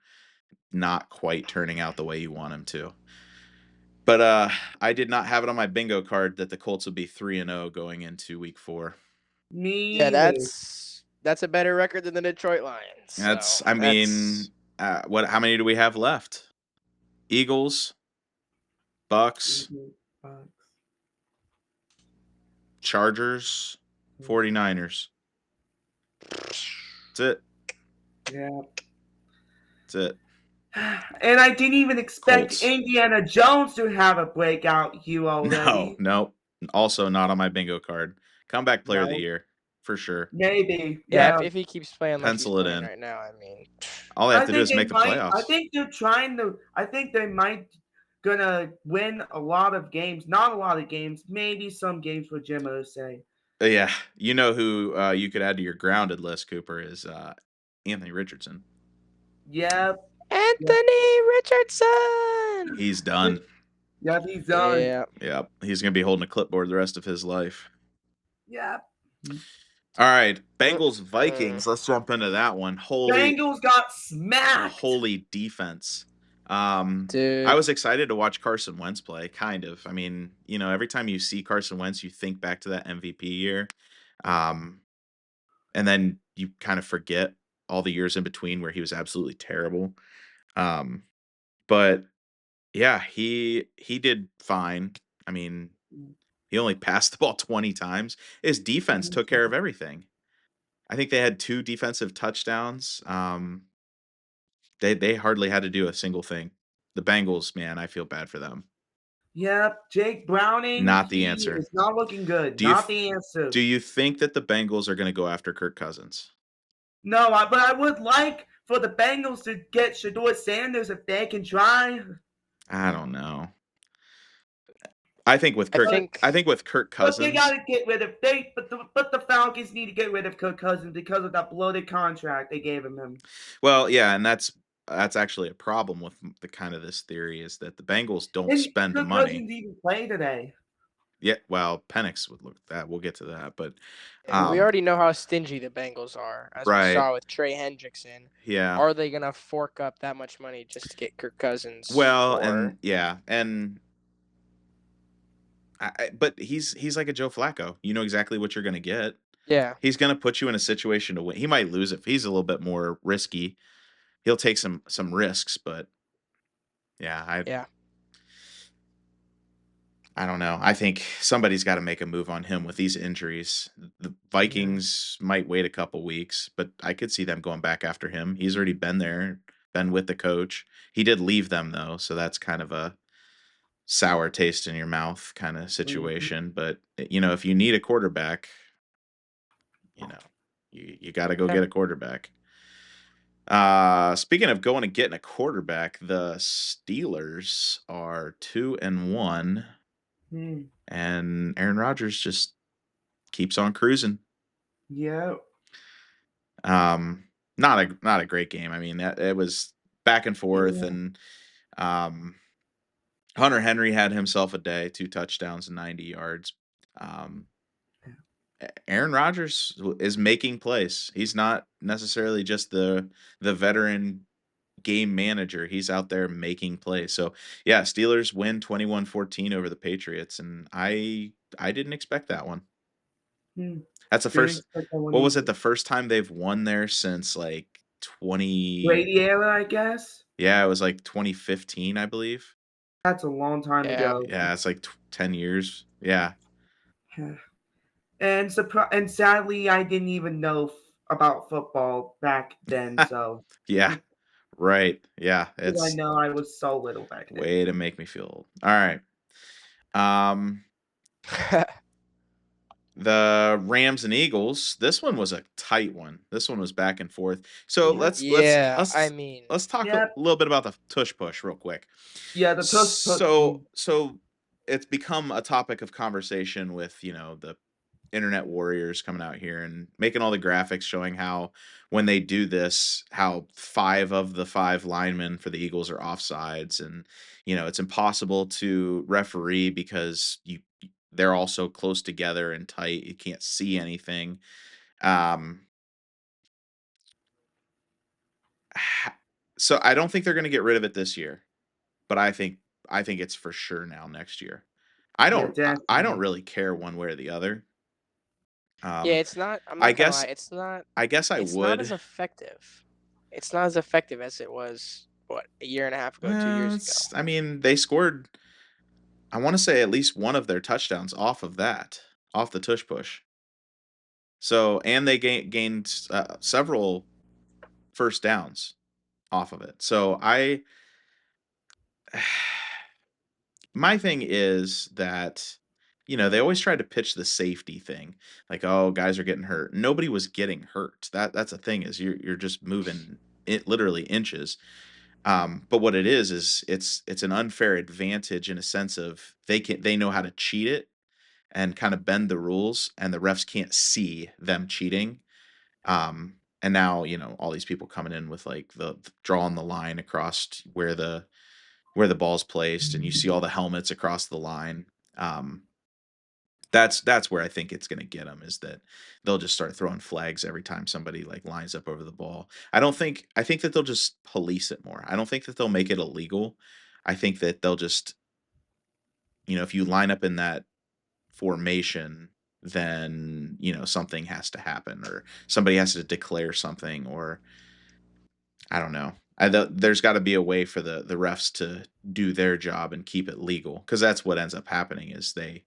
not quite turning out the way you want him to. But I did not have it on my bingo card that the Colts would be 3-0 going into week 4. Yeah, Me either. that's a better record than the Detroit Lions. So I that's mean, how many do we have left? Eagles, Bucks, Bucks. Chargers, 49ers. That's it. Yeah. That's it. And I didn't even expect Colts. Indiana Jones to have a breakout year No, already. no. Also not on my bingo card. Comeback player of the No, year for sure. maybe. yeah. Yeah. If he keeps playing like he's Pencil it playing in. right now, I mean, All they have I to do think is they make the might. I playoffs. think they're trying to. I think they might gonna win a lot of games. Not a lot of games. Maybe some games for Jimmo to say. Yeah, you know who you could add to your grounded list, Cooper, is Anthony Richardson. Yep. Yep. Anthony Richardson. He's done. Yep. He's done. Yeah, Yep, he's gonna be holding a clipboard the rest of his life. Yep. All right, Mm, Bengals mm. Vikings. Let's jump into that one. Bengals got smacked. Holy defense. I Dude. was excited to watch Carson Wentz play, kind of. I mean, every time you see Carson Wentz, you think back to that MVP year. Um, and then you kind of forget all the years in between where he was absolutely terrible. Um, but yeah, he did fine. I mean, he only passed the ball 20 times. His defense took care of everything. I think they had 2 defensive touchdowns. They hardly had to do a single thing. The Bengals, man, I feel bad for them. Yep. Jake Browning. Not the He answer. is not looking good. Do you Not th- the answer. do you think that the Bengals are going to go after Kirk Cousins? No, but I would like for the Bengals to get Shador Sanders if they can try. I don't know. I think with I Kirk think I think with Kirk But they Cousins. gotta get rid of but the Falcons need to get rid of Kirk Cousins because of that bloated contract they gave him. Well, yeah, and that's actually a problem with the kind of this theory is that the Bengals don't And spend the Kirk money. Cousins even play today. Yeah, well, Penix would look at that. We'll get to that, but we um already know how stingy the Bengals are, as we right. saw with Trey Hendrickson. Yeah. Are they gonna fork up that much money just to get Kirk Cousins? Well, Or and yeah, and but he's like a Joe Flacco. You know exactly what you're going to get. yeah, He's going to put you in a situation to win. He might lose if he's a little bit more risky. He'll take some risks, but yeah, yeah, I don't know. I think somebody's got to make a move on him with these injuries. The Vikings might wait a couple weeks, but I could see them going back after him. He's already been there, been with the coach. He did leave them though, so that's kind of a sour taste in your mouth kind of Mhm. situation. But if you need a quarterback, you know, you got to go yeah. get a quarterback. Speaking of going and getting a quarterback, the Steelers are 2-1, Hmm. and Aaron Rodgers just keeps on cruising. Yeah. Not a great game. I mean, it was back and forth, Yeah. and um, Hunter Henry had himself a day, 2 touchdowns and 90 yards. Um, Aaron Rodgers is making plays. He's not necessarily just the veteran game manager. He's out there making plays. So, yeah, Steelers win 21-14 over the Patriots, and I didn't expect that one. Hmm. That's the Didn't first expect that one what was it? either. The first time they've won there since, like, 20. Brady era, I guess. Yeah, it was like 2015, I believe. That's a long time Yeah. ago. Yeah, it's like 10 years. Yeah. And sadly, I didn't even know about football back then. So Yeah. Right. Yeah. I It's know I was so little back then. way to make me feel old. All right. Um, the Rams and Eagles. This one was a tight one. This one was back and forth. So Yeah. let's let's Yeah, I let's mean, let's talk a Yep. little bit about the tush push real quick. Yeah. The tush push. So it's become a topic of conversation with the internet warriors coming out here and making all the graphics showing how when they do this, how 5 of the 5 linemen for the Eagles are offsides, and it's impossible to referee because they're all so close together and tight, you can't see anything. Um, so I don't think they're going to get rid of it this year, but I think it's for sure now next year. I Yeah. don't I don't Definitely. really care one way or the other. yeah, Um, it's not. I'm I not gonna lie. guess It's not. I guess I It's not would. as effective. It's not as effective as it was. What, a year and a half ago, 2 years ago? I mean, they scored, I want to say, at least one of their touchdowns off of that, off the tush push. So, and they gained several first downs off of it. So, my thing is that, they always try to pitch the safety thing, like, oh, guys are getting hurt. Nobody was getting hurt. That's a thing, is you're just moving it literally inches. But what it is it's an unfair advantage in a sense of they know how to cheat it and kind of bend the rules, and the refs can't see them cheating. And now, all these people coming in with like the drawing the line across where the ball's placed, and you see all the helmets across the line. Um, that's where I think it's going to get them, is that they'll just start throwing flags every time somebody like lines up over the ball. I think that they'll just police it more. I don't think that they'll make it illegal. I think that they'll just, if you line up in that formation, then, something has to happen, or somebody has to declare something, or I don't know. There's got to be a way for the refs to do their job and keep it legal, because that's what ends up happening, is they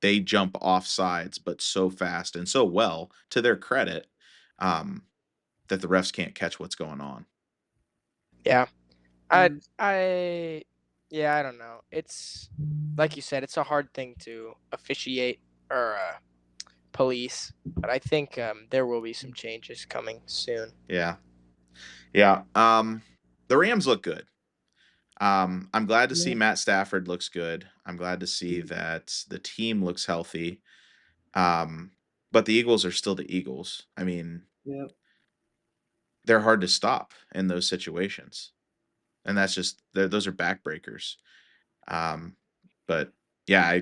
they jump off sides, but so fast and so well, to their credit, um, that the refs can't catch what's going on. Yeah. I Mm. I yeah, I don't know. It's like you said, it's a hard thing to officiate or police, but I think there will be some changes coming soon. Yeah, yeah. The Rams look good. I'm glad to see Yeah. Matt Stafford looks good. I'm glad to see that the team looks healthy. Um, but the Eagles are still the Eagles. I mean, Yeah. they're hard to stop in those situations, and that's just those are backbreakers. Um, but yeah,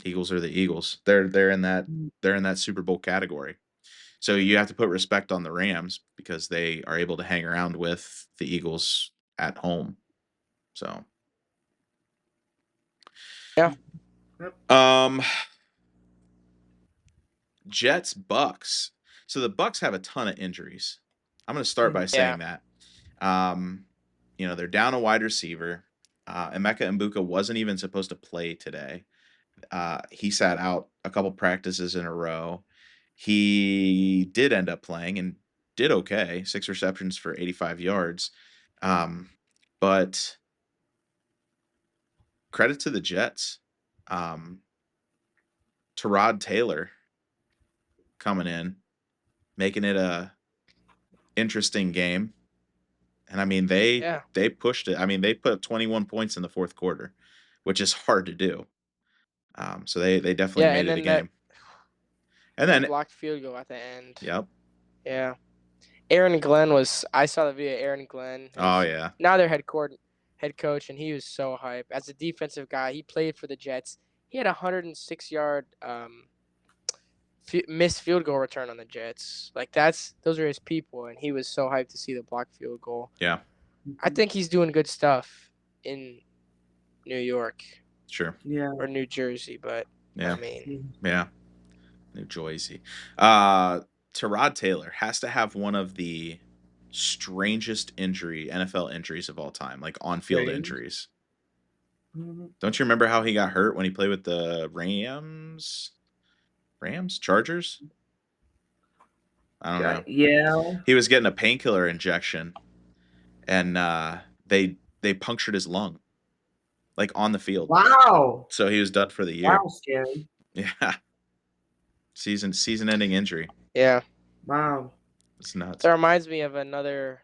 Eagles are the Eagles. Mm. They're in that Super Bowl category. So you have to put respect on the Rams because they are able to hang around with the Eagles at home. So, Yeah. Yep. Jets Bucks. So the Bucks have a ton of injuries. I'm going to start by Yeah. saying that. Um, they're down a wide receiver. Emeka Mbuka wasn't even supposed to play today. He sat out a couple practices in a row. He did end up playing and did okay, 6 receptions for 85 yards. Um, but credit to the Jets. Um, Tyrod Taylor coming in, making it a interesting game. And I mean, Yeah. they pushed it. I mean, they put up 21 points in the fourth quarter, which is hard to do. So they definitely Yeah, made and it a then that game. And that then, blocked field goal at the end. yep. Yeah. Aaron Glenn was. I saw the video. Aaron Glenn Oh is yeah, now their head coach, and he was so hype. As a defensive guy, he played for the Jets. He had a 106-yard missed field goal return on the Jets. Like, those are his people, and he was so hyped to see the blocked field goal. yeah, I think he's doing good stuff in New York sure, Yeah. or New Jersey, but I yeah, mean, yeah. New Jersey. Tyrod Taylor has to have one of the strangest NFL injuries of all time, like on-field Strange. injuries. Mhm. Don't you remember how he got hurt when he played with the Chargers? I don't know. Yeah. He was getting a painkiller injection, and they punctured his lung, like on the field. Wow. So he was done for the year. Wow, scary. Yeah, season-ending injury. Yeah. Wow. It's nuts. That reminds me of another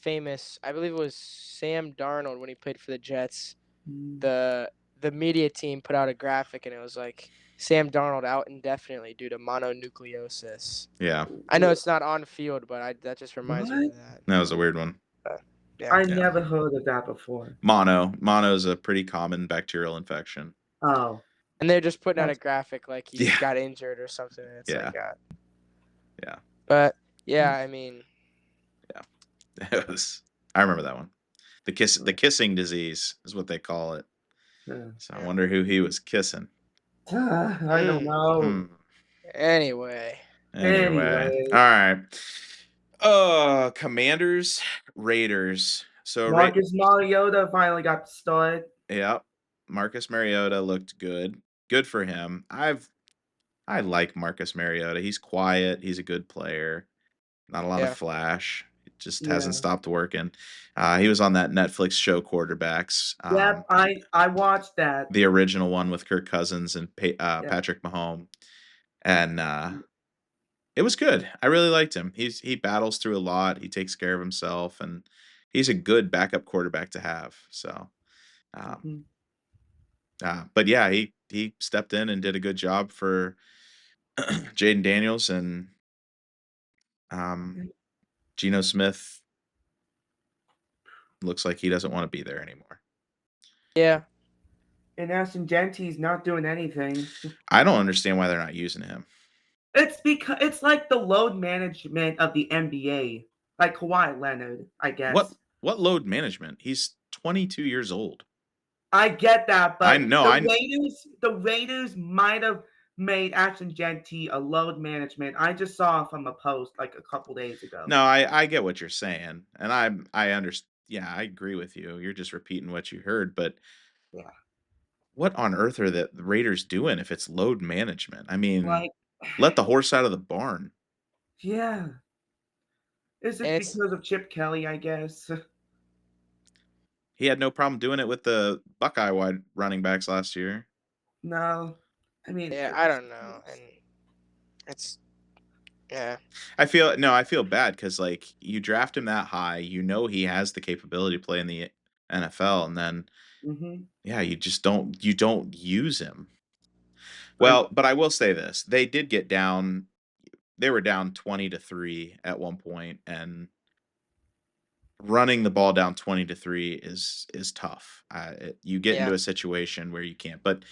famous, I believe it was Sam Darnold when he played for the Jets. Mm. The media team put out a graphic and it was like Sam Darnold out indefinitely due to mononucleosis. Yeah, I know it's not on field, but that just reminds me What? of that. that was a weird one. Yeah. I Yeah. never heard of that before. Mono is a pretty common bacterial infection. Oh. And they're just putting out a graphic like he Yeah. got injured or something. And it's like, Yeah. But yeah, I mean, I remember that one. The kissing disease is what they call it. Yeah. So I wonder who he was kissing. I don't know. Anyway. Anyway. All right. Commanders, Raiders. So Marcus Mariota finally got the start. Yep. Marcus Mariota looked good. Good for him. I like Marcus Mariota. He's quiet. He's a good player. Not a lot of flash. It just hasn't stopped working. He was on that Netflix show Quarterbacks. Yep, I watched that. The original one with Kirk Cousins and Patrick Mahomes. And it was good. I really liked him. He battles through a lot. He takes care of himself, and he's a good backup quarterback to have. So, but yeah, he stepped in and did a good job for Jaden Daniels, and Geno Smith looks like he doesn't want to be there anymore. Yeah. And Ashton Genty's not doing anything. I don't understand why they're not using him. It's because it's like the load management of the NBA, like Kawhi Leonard, I guess. What load management? He's 22 years old. I get that, but the Raiders might have made Ashton Genty a load management. I just saw from a post like a couple days ago. No, I get what you're saying, and I understand. Yeah, I agree with you. You're just repeating what you heard, but yeah, what on earth are the Raiders doing if it's load management? I mean, like, let the horse out of the barn. Yeah. Is it because of Chip Kelly, I guess? He had no problem doing it with the Buckeye wide running backs last year. No. I mean, I don't know. And it's I feel bad because like you draft him that high, you know he has the capability to play in the NFL, and then you don't use him. Well, but I will say this: they did get down. They were down 20-3 at one point, and running the ball down 20-3 is tough. You get into a situation where you can't. But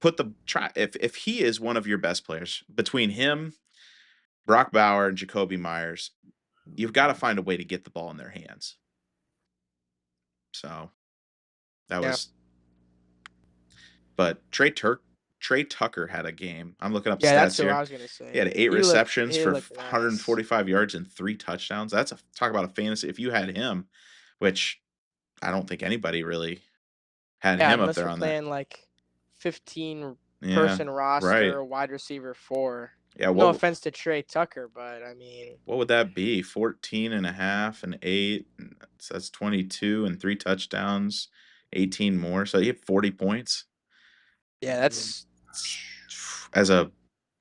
if he is one of your best players between him, Brock Bauer, and Jacoby Myers, you've got to find a way to get the ball in their hands. So that was. But Trey Tucker had a game. I'm looking up stats that's here. what I was gonna say. He had 8 receptions for 145 yards and 3 touchdowns. That's talk about a fantasy. If you had him, which I don't think anybody really had him up there on that. Playing like 15-person roster, wide receiver 4. Yeah, no offense to Trey Tucker, but I mean, what would that be? 14.5 and 8. So that's 22 and 3 touchdowns, 18 more. So he had 40 points. Yeah, that's as a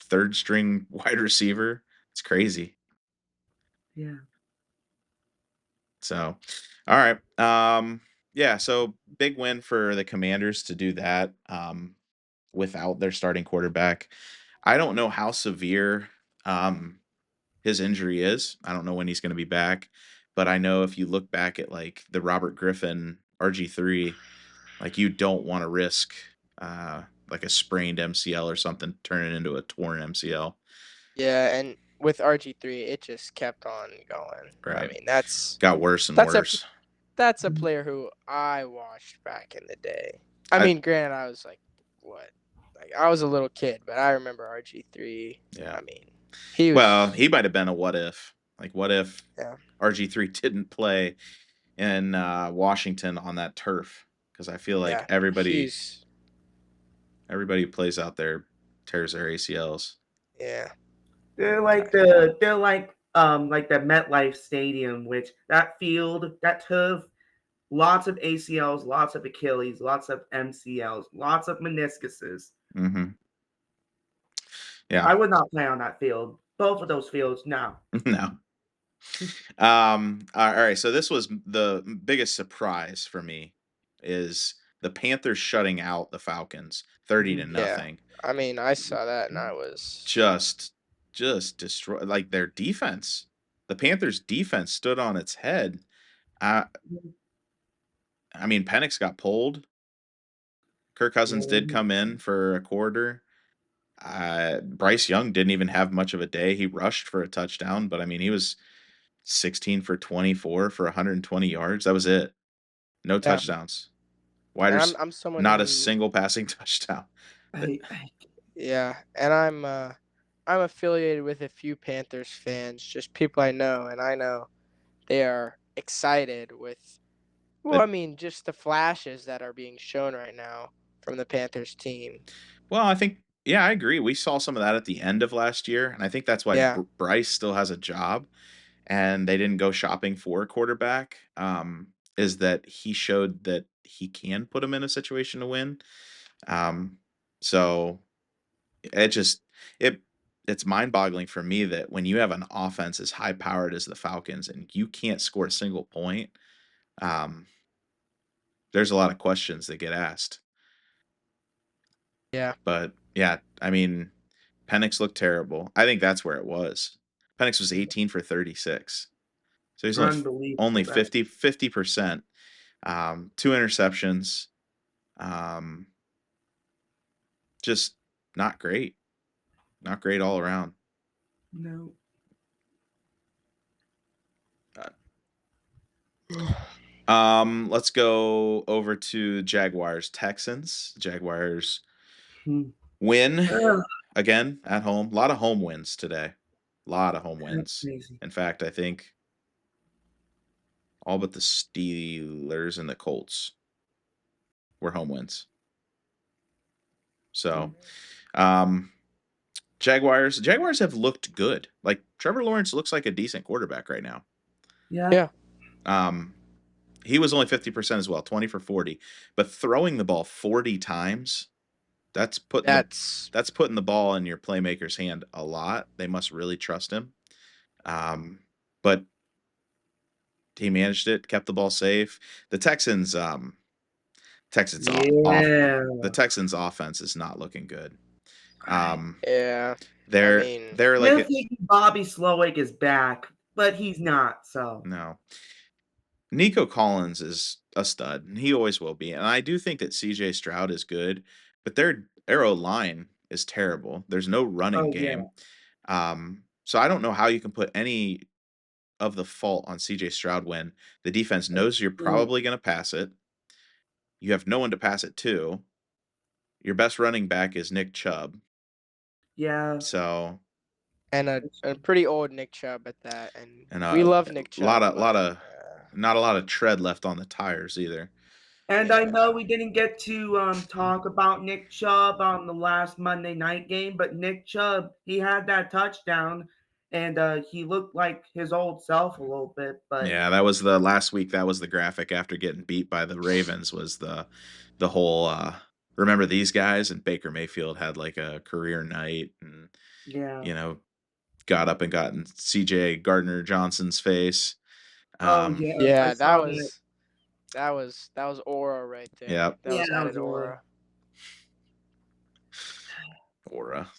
third string wide receiver. It's crazy. Yeah. So, all right. Yeah, so big win for the Commanders to do that without their starting quarterback. I don't know how severe his injury is. I don't know when he's going to be back, but I know if you look back at like the Robert Griffin RG3, like you don't want to risk like a sprained MCL or something turning into a torn MCL. Yeah, and with RG3, it just kept on going. Right. I mean, that's got worse and worse. That's a player who I watched back in the day. I mean, granted, I was like, what? Like I was a little kid, but I remember RG3. Yeah. I mean, He Well, was, he might have been a what if. Like, what if yeah, RG3 didn't play in Washington on that turf? Because I feel like yeah, everybody who plays out there tears their ACLs. yeah, They're like the MetLife Stadium, which that field, that turf, lots of ACLs, lots of Achilles, lots of MCLs, lots of meniscuses. Mm-hmm. Yeah. I would not play on that field. Both of those fields, no. No. All right. So this was the biggest surprise for me is the Panthers shutting out the Falcons 30 to yeah. nothing. I mean, I saw that and I was, Just destroy like their defense. The Panthers defense stood on its head. I I mean Penix got pulled. Kirk Cousins did come in for a quarter. Bryce Young didn't even have much of a day. He rushed for a touchdown, but I mean he was 16 for 24 for 120 yards. That was it. No yeah. touchdowns. And Widers, I'm someone not a who, single passing touchdown. yeah, and I'm affiliated with a few Panthers fans, just people I know, and I know they are excited with, well, But I mean, just the flashes that are being shown right now from the Panthers team. well, I think yeah, I agree. We saw some of that at the end of last year, and I think that's why Yeah, Bryce still has a job, and they didn't go shopping for a quarterback. Is that he showed that he can put him in a situation to win. Um, so it just it it's mind-boggling for me that when you have an offense as high-powered as the Falcons and you can't score a single point, um, there's a lot of questions that get asked. yeah, But yeah, I mean, Penix looked terrible. I think that's where it was. Penix was 18 for 36. So he's only Unbelievable. 50%. Two interceptions. Um, just not great. Not great all around. No. Let's go over to Jaguars Texans. Jaguars win again at home. A lot of home wins today. A lot of home That's wins. crazy. In fact, I think all but the Steelers and the Colts were home wins. So, um, Jaguars have looked good. Like Trevor Lawrence looks like a decent quarterback right now. Yeah. yeah. Um, he was only 50% as well, 20 for 40, but throwing the ball 40 times, that's putting the That's that's putting the ball in your playmaker's hand a lot. They must really trust him. But he managed it, kept the ball safe. The Texans off Yeah. the Texans offense is not looking good. Um, yeah. I they're mean, they're like We're thinking Bobby Slowick is back, but he's not. So no. Nico Collins is a stud, and he always will be. And I do think that CJ Stroud is good, but their arrow line is terrible. There's no running oh yeah. game. So I don't know how you can put any of the fault on CJ Stroud when the defense knows you're probably going to pass it. You have no one to pass it to. Your best running back is Nick Chubb. Yeah. So, and a pretty old Nick Chubb at that, and and we a love Nick Chubb, lot but of not a lot of tread left on the tires either. And I yeah, know we didn't get to talk about Nick Chubb on the last Monday night game, but Nick Chubb, he had that touchdown, and he looked like his old self a little bit. But Yeah, that was the last week. That was the graphic after getting beat by the Ravens. Was the whole remember these guys? And Baker Mayfield had like a career night, and yeah. you know got up and got in C.J. Gardner Johnson's face. Oh Um, yes, I yeah, saw that. that was aura right there. yeah, That Yeah, was that added was horrible. aura. aura.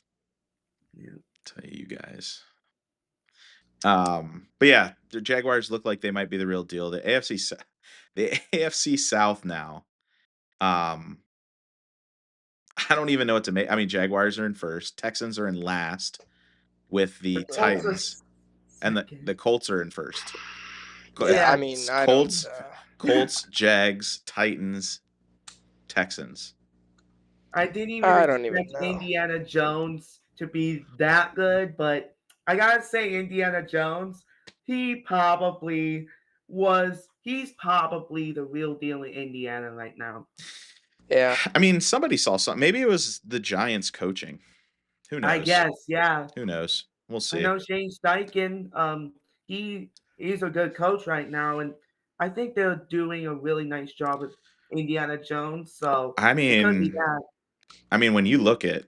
Yeah. Tell you guys. But yeah, the Jaguars look like they might be the real deal. The AFC South now. Um, I don't even know what to make. I mean, Jaguars are in first, Texans are in last with The the Colts are Titans, and second. the Colts are in first. Yeah, I Yeah, mean, I don't. Colts, Colts, Jags, Titans, Texans. I didn't even I don't even expect know. Indiana Jones to be that good, but I gotta say, Indiana Jones, he's probably the real deal in Indiana right now. Yeah. I mean, somebody saw something. Maybe it was the Giants coaching. Who I knows? guess, yeah. Who knows? We'll I see. know Shane Steichen, he's a good coach right now, and I think they're doing a really nice job with Indiana Jones, so I it could be mean, that. when you look at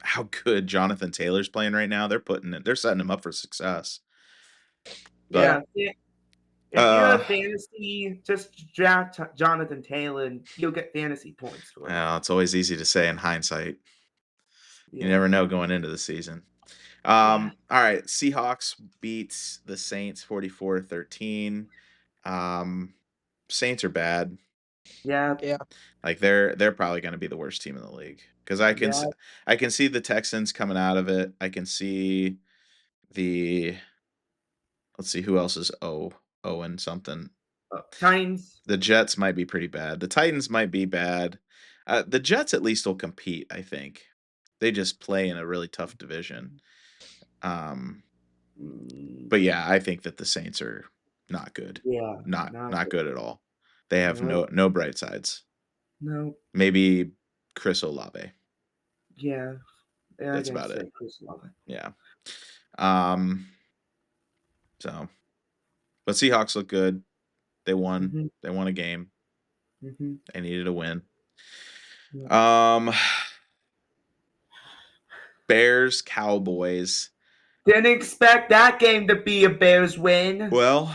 how good Jonathan Taylor's playing right now, they're setting him up for success. But Yeah. Yeah, if you're a uh fantasy, just draft Jonathan Taylor, and you'll get fantasy points for him. well, it's always easy to say in hindsight. You Yeah, never know going into the season. yeah, All right, Seahawks beats the Saints 44-13. Um, Saints are bad. yeah, Yeah. Like they're probably going to be the worst team in the league because yeah. I can see the Texans coming out of it. I can see the let's see who else is and something. Titans. The Jets might be pretty bad. The Titans might be bad. The Jets at least will compete. I think they just play in a really tough division. Um, Mm, but yeah, I think that the Saints are not good. yeah, Not good at all. They have no, no bright sides. no, Maybe Chris Olave. yeah. Yeah, I That's gotta about it. say Chris Olave. Yeah. Um, so but Seahawks look good. They won. Mm-hmm, They won a game. mm-hmm. They needed a win. Yeah. Um Bears, Cowboys. Didn't expect that game to be a Bears win. Well,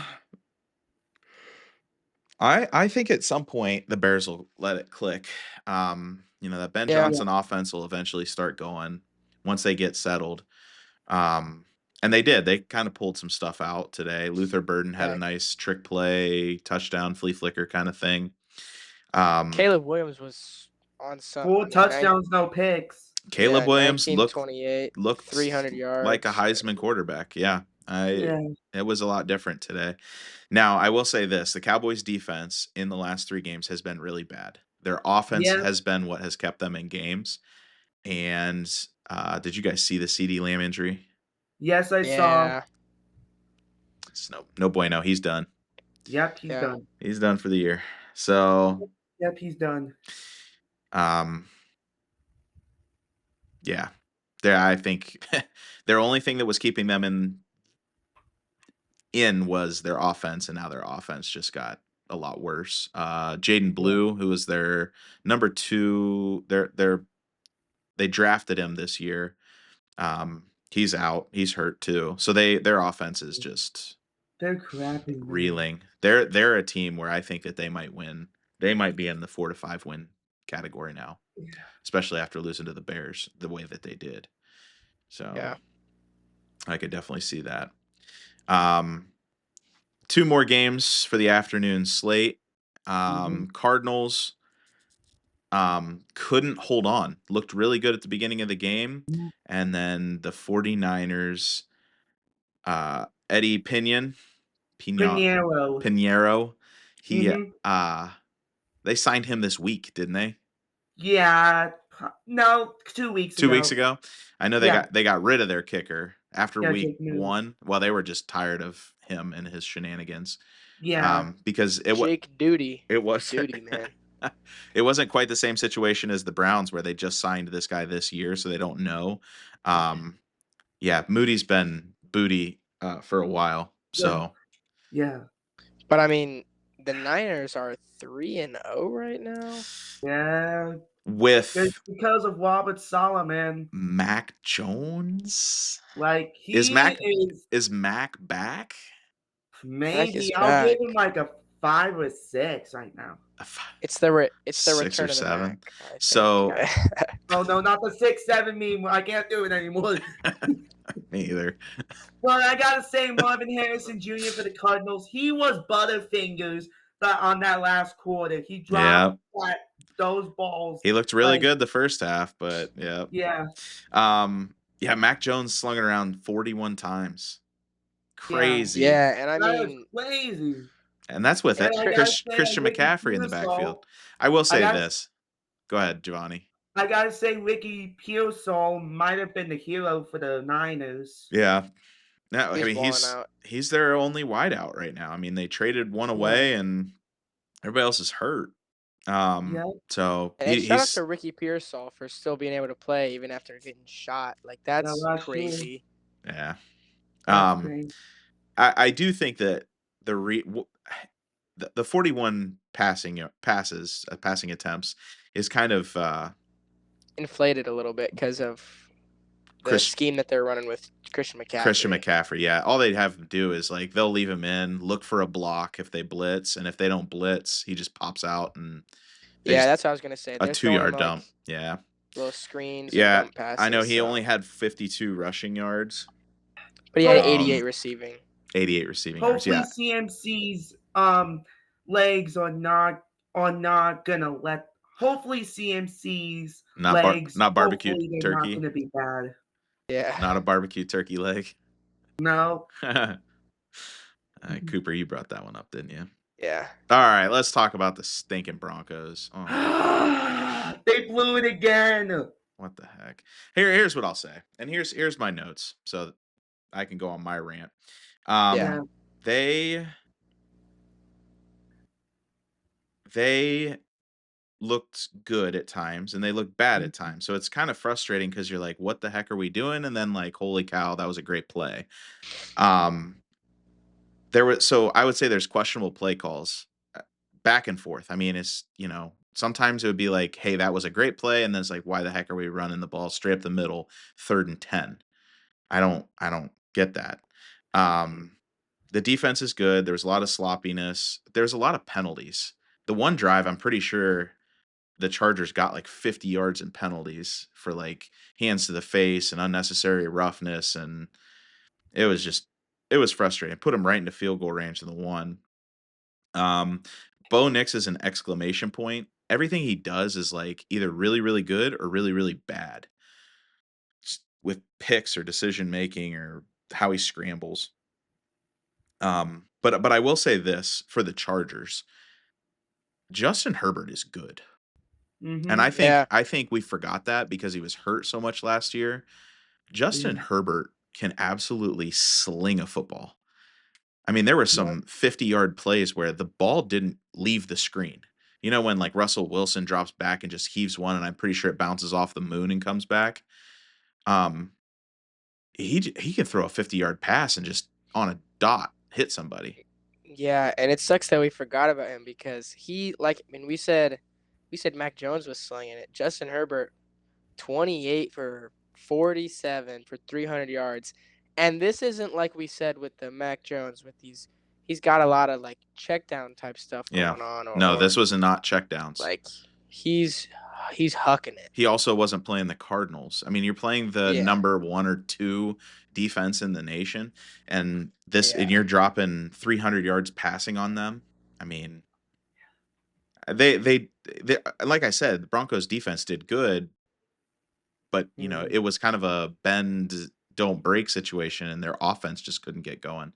I think at some point the Bears will let it click. That Ben Yeah. Yeah, Johnson offense will eventually start going once they get settled. Um, and they did. They kind of pulled some stuff out today. Luther Burden had a Yeah. nice trick play, touchdown, flea flicker kind of thing. Um, Caleb Williams was on some. 4 touchdowns, no picks. Caleb Yeah, Williams 19, 28, looked 300 like a yards. Heisman quarterback. Yeah, Yeah, it was a lot different today. Now, I will say this, the Cowboys defense in the last 3 games has been really bad. Their offense yeah. has been what has kept them in games. And did you guys see the CD Lamb injury? Yes, I saw. Yeah. It's no bueno. He's done. Yep, he's Yeah. done. He's done for the year. So, Yep, he's done. um, yeah. I think their only thing that was keeping them in was their offense, and now their offense just got a lot worse. Jaden Yeah, Blue, who was their number 2, they drafted him this year. He's out. He's hurt too. So their offense is just they're crappy, man. reeling. They're a team where I think that they might win. They might be in the 4 to 5 win category now, especially after losing to the Bears the way that they did. So Yeah. I could definitely see that. 2 more games for the afternoon slate. Mhm. Cardinals couldn't hold on. Looked really good at the beginning of the game, Mhm. and then the 49ers, Eddie Pina Pinheiro. Pinheiro, he Mhm. they signed him this week, didn't they? Yeah. No, 2 weeks 2 weeks ago. ago? I know Yeah. they got rid of their kicker after Yeah, week Jake News. 1. Well, they were just tired of him and his shenanigans. Yeah. Because Jake Duty. it was Duty, man. it wasn't quite the same situation as the Browns where they just signed this guy this year, so they don't know. Yeah, Moody's been booty for a while. Yeah. So Yeah. But I mean, the Niners are 3-0 right now. Yeah. It's with because of Robert Saleh, man. Mac Jones, Like is he is Mac back? Mac is maybe I'll give back. him like a 5 or 6 right now. It's the 6 or return of the 7. Mac, I So think. Oh no, not the 6-7 meme. I can't do it anymore. me either. Well, I gotta say, Marvin Harrison Jr. for the Cardinals, he was butterfingers on that last quarter. He Yeah, dropped those balls. he looked really Like, good the first half, but yeah. yeah, Yeah, Mac Jones slung it around 41 times. yeah, Crazy. Yeah, and I that was mean, crazy. And that's with And it. I gotta say, Christian Ricky McCaffrey in the Pearsall, backfield. I will I say got this. Go ahead, Giovanni. I gotta say, Ricky Pearsall might have been the hero for the Niners. Yeah. No, I He's mean balling out. he's their only wideout right now. I mean, they traded one Yeah, away and everybody else is hurt. yeah, So And shout out he's to Ricky Pearsall for still being able to play even after getting shot. Like yeah. that's That's true. crazy. yeah. That's Um, great. I do think that the the 41 passing attempts is kind of Inflated a little bit because of the Chris scheme that they're running with Christian Christian McCaffrey. McCaffrey. Yeah, all they'd have him do is like they'll leave him in, look for a block if they blitz, and if they don't blitz, he just pops out and they Yeah, just that's what I was gonna say. a They're throwing him 2 yard like dump. Yeah. little screens or Yeah, dump I know passes. he So, only had 52 rushing yards, but he had Hopefully, 88 receiving. 88 receiving yards. hopefully Yeah, CMC's legs are not gonna let. Hopefully CMC's legs. not barbecue Hopefully they're not turkey, gonna be bad. Yeah, not a barbecue turkey leg. No. Cooper, you brought that one up, didn't you? yeah. All right, let's talk about the stinking Broncos. Oh my god, They blew it again. what the heck? Here's what I'll say, and here's my notes, so I can go on my rant. Yeah. Yeah. They they looked good at times and they looked bad at times. So it's kind of frustrating because you're like, what the heck are we doing? And then like, holy cow, that was a great play. Um, so I would say there's questionable play calls back and forth. I mean, it's sometimes it would be like, hey, that was a great play, and then it's like, why the heck are we running the ball straight up the middle, 3rd and 10? I don't get that. Um, the defense is good. There's a lot of sloppiness. There's a lot of penalties. The one drive, I'm pretty sure the Chargers got like 50 yards in penalties for like hands to the face and unnecessary roughness, and it was frustrating. Put him right into field goal range in the one. Um, Bo Nix is an exclamation point. Everything he does is like either really really good or really really bad, with picks or decision making or how he scrambles. But I will say this for the Chargers, Justin Herbert is good. And Mm-hmm. I think we forgot that because he was hurt so much last year. Justin Yeah. Herbert can absolutely sling a football. I mean, there were Yeah. some 50-yard plays where the ball didn't leave the screen. You know when like Russell Wilson drops back and just heaves one, and I'm pretty sure it bounces off the moon and comes back. Um, he can throw a 50-yard pass and just on a dot hit somebody. Yeah, and it sucks that we forgot about him because we said Mac Jones was slinging it. Justin Herbert, 28 for 47 for 300 yards. And this isn't like we said with the Mac Jones with these he's got a lot of like check down type stuff Yeah. going on No, or this was not checkdowns. like he's hucking it. He also wasn't playing the Cardinals. I mean, you're playing the Yeah. number 1 or 2 defense in the nation, and Yeah. you're dropping 300 yards passing on them. I mean, they like I said, the Broncos defense did good, but Mm. it was kind of a bend don't break situation, and their offense just couldn't get going.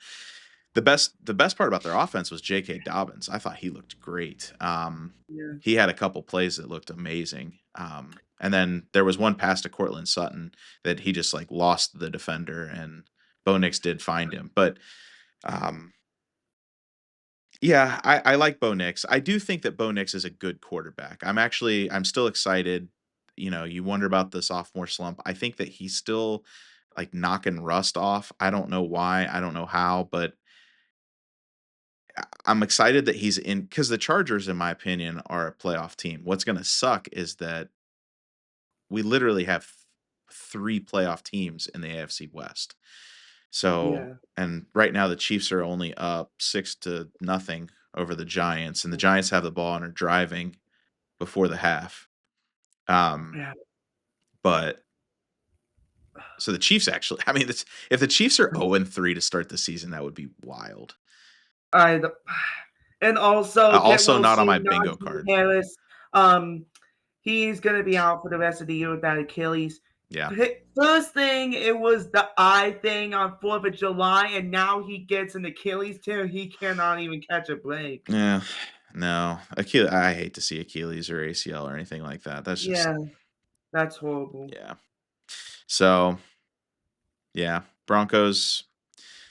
The best part about their offense was J.K. Dobbins. I thought he looked great. Yeah. He had a couple plays that looked amazing. And then there was one pass to Cortland Sutton that he just like lost the defender, and Bo Nix did find him. But um, yeah, I like Bo Nix. I do think that Bo Nix is a good quarterback. I'm still excited. You wonder about the sophomore slump. I think that he's still like knocking rust off. I don't know why. I don't know how, but I'm excited that he's in because the Chargers, in my opinion, are a playoff team. What's going to suck is that we literally have 3 playoff teams in the AFC West. So, Yeah. and right now the Chiefs are only up 6-0 over the Giants, and the Giants have the ball and are driving before the half. Yeah. But so the Chiefs actually, I mean, if the Chiefs are 0-3 to start the season, that would be wild. I and also get Also, well not on my soon. bingo Najee card. Harris. He's gonna be out for the rest of the year with that Achilles. Yeah. First thing, it was the eye thing on 4th of July, and now he gets an Achilles tear. He cannot even catch a break. Yeah. No. Achilles, I hate to see Achilles or ACL or anything like that. That's just Yeah. That's horrible. Yeah. So, yeah, Broncos,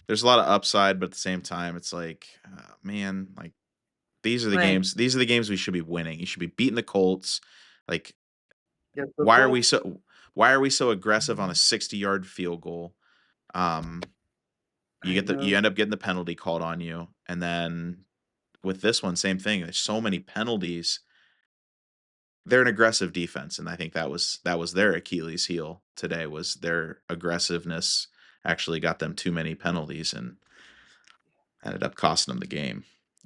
there's a lot of upside, but at the same time, it's like, man, like Like, these are the games we should be winning. You should be beating the Colts. Like, yeah, the why are we Colts. so why are we so aggressive on a 60-yard field goal? Um, I you know. end up getting the penalty called on you, and then with this one, same thing. There's so many penalties. They're an aggressive defense, and I think that was their Achilles heel today was their aggressiveness actually got them too many penalties and ended up costing them the game.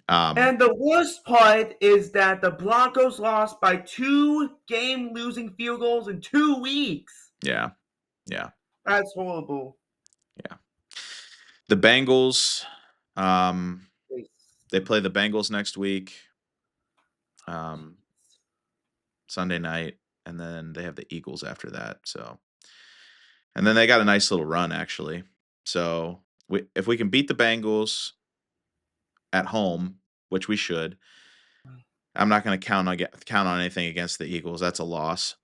Um, And the worst part is that the Broncos lost by 2 game-losing field goals in 2 weeks. yeah, yeah, That's horrible. yeah. The Bengals, um, They they stink. play the Bengals next week, um, Sunday night, and then they have the Eagles after that. So, and then they got a nice little run actually. So, if we can beat the Bengals at home, which we should, I'm not going to count on anything against the Eagles. That's a loss.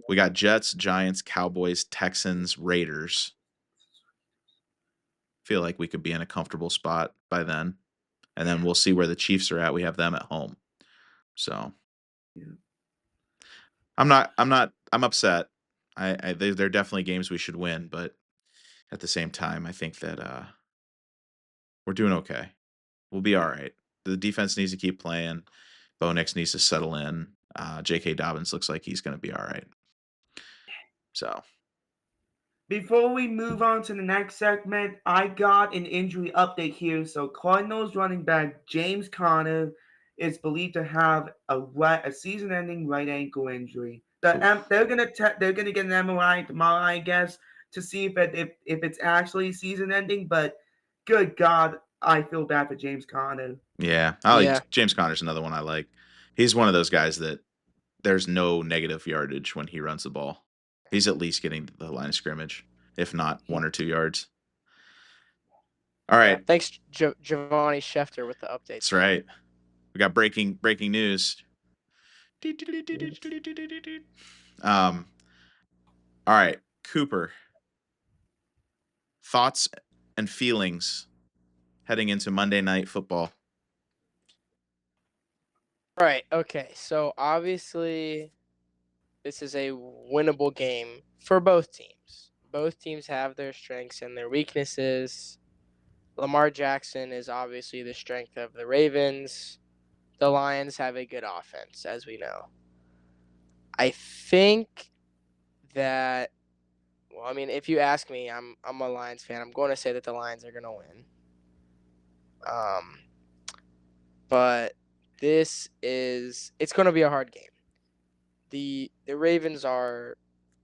We got Jets, Giants, Cowboys, Texans, Raiders. Feel like we could be in a comfortable spot by then, and then we'll see where the Chiefs are at. We have them at home, so Yeah. I'm upset. They're definitely games we should win, but at the same time, I think that we're doing okay. We'll be all right. The defense needs to keep playing. Bo Nix needs to settle in. J.K. Dobbins looks like he's going to be all right. So Before we move on to the next segment, I got an injury update here. So Cardinals running back James Conner is believed to have a season-ending right ankle injury. oof. They're gonna get an MRI tomorrow, I guess, to see if it's actually season-ending. But good God, I feel bad for James Conner. Yeah, I like Yeah. James Conner's another one I like. He's one of those guys that there's no negative yardage when he runs the ball. He's at least getting to the line of scrimmage, if not 1 or 2 yards. All Yeah. right, Thanks, Giovanni Schefter, with the update that's there. right. We got breaking news. Um, all right, Cooper. Thoughts and feelings heading into Monday Night Football. Right. Okay. So obviously, this is a winnable game for both teams. Both teams have their strengths and their weaknesses. Lamar Jackson is obviously the strength of the Ravens. The Lions have a good offense, as we know. I think that, well, I mean, if you ask me, I'm a Lions fan. I'm going to say that the Lions are going to win. But it's going to be a hard game. The Ravens are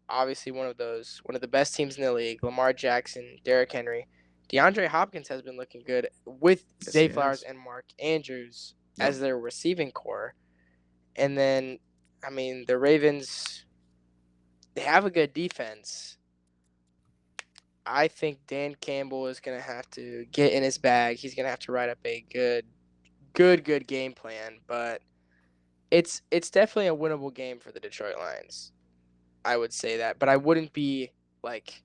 obviously one of the best teams in the league. Lamar Jackson, Derrick Henry, DeAndre Hopkins has been looking good with Yes, Zay he Flowers has. and Mark Andrews Yep. as their receiving core. And then, I mean, the Ravens, they have a good defense. I think Dan Campbell is going to have to get in his bag. He's going to have to write up a good game plan. But it's definitely a winnable game for the Detroit Lions. I would say that, but I wouldn't be like,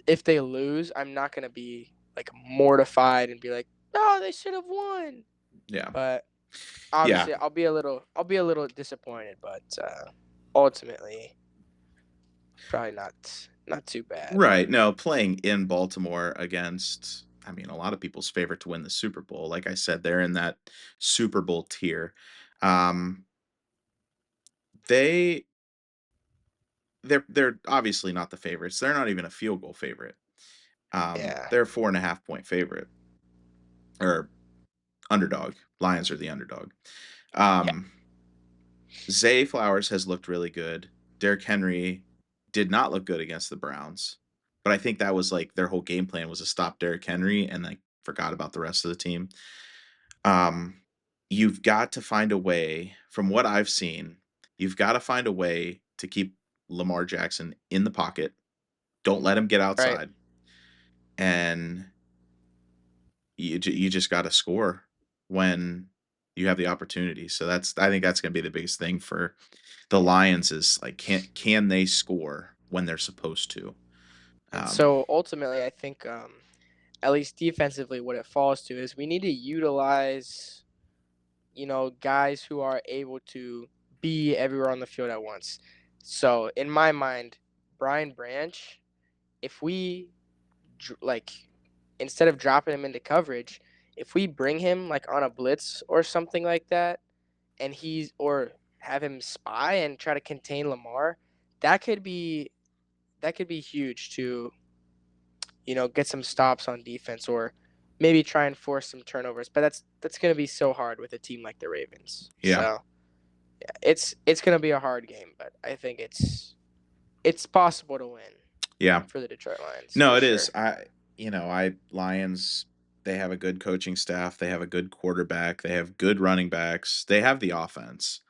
if they lose, I'm not gonna be like mortified and be like, "No, they should have won." Yeah. But Yeah. obviously, I'll be a little disappointed, but ultimately, probably not too bad. Right. No, playing in Baltimore against, I mean, a lot of people's favorite to win the Super Bowl. Like I said, they're in that Super Bowl tier. Um, they they're obviously not the favorites. They're not even a field goal favorite. Yeah, They're a 4.5 point favorite or underdog. Lions are the underdog. yeah, Um, Zay Flowers has looked really good. Derrick Henry did not look good against the Browns, but I think that was like their whole game plan was to stop Derrick Henry and like forgot about the rest of the team. Um, you've got to find a way, from what I've seen, you've got to find a way to keep Lamar Jackson in the pocket. Don't let him get right. outside, and you just got to score when you have the opportunity. So I think that's going to be the biggest thing for the Lions is like can they score when they're supposed to? And so ultimately, I think at least defensively, what it falls to is we need to utilize, guys who are able to be everywhere on the field at once. So in my mind, Brian Branch, if we like instead of dropping him into coverage, if we bring him like on a blitz or something like that, and or have him spy and try to contain Lamar, that could be huge to get some stops on defense or maybe try and force some turnovers. But that's going to be so hard with a team like the Ravens. Yeah. So yeah, it's going to be a hard game, but I think it's possible to win. Yeah. For the Detroit Lions. No, it sure. is. Lions, they have a good coaching staff. They have a good quarterback. They have good running backs. They have the offense.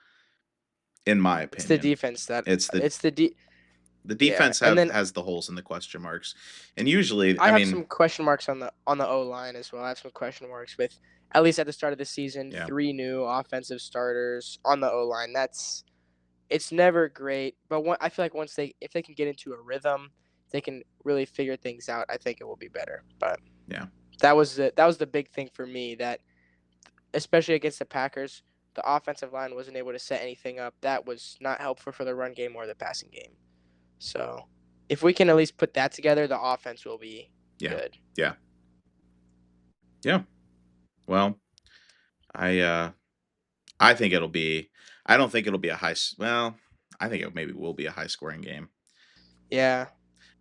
In my opinion, it's the defense that the defense has the holes and the question marks, and usually I have some question marks on the O line as well. I have some question marks with at least at the start of the season, 3 new offensive starters on the O line. It's never great, but I feel like if they can get into a rhythm, they can really figure things out. I think it will be better. But yeah, that was the big thing for me, that especially against the Packers, the offensive line wasn't able to set anything up. That was not helpful for the run game or the passing game. So if we can at least put that together, the offense will be good. Yeah. Well, I think it'll be. I don't think it'll be a high. Well, I think it maybe will be a high scoring game. Yeah.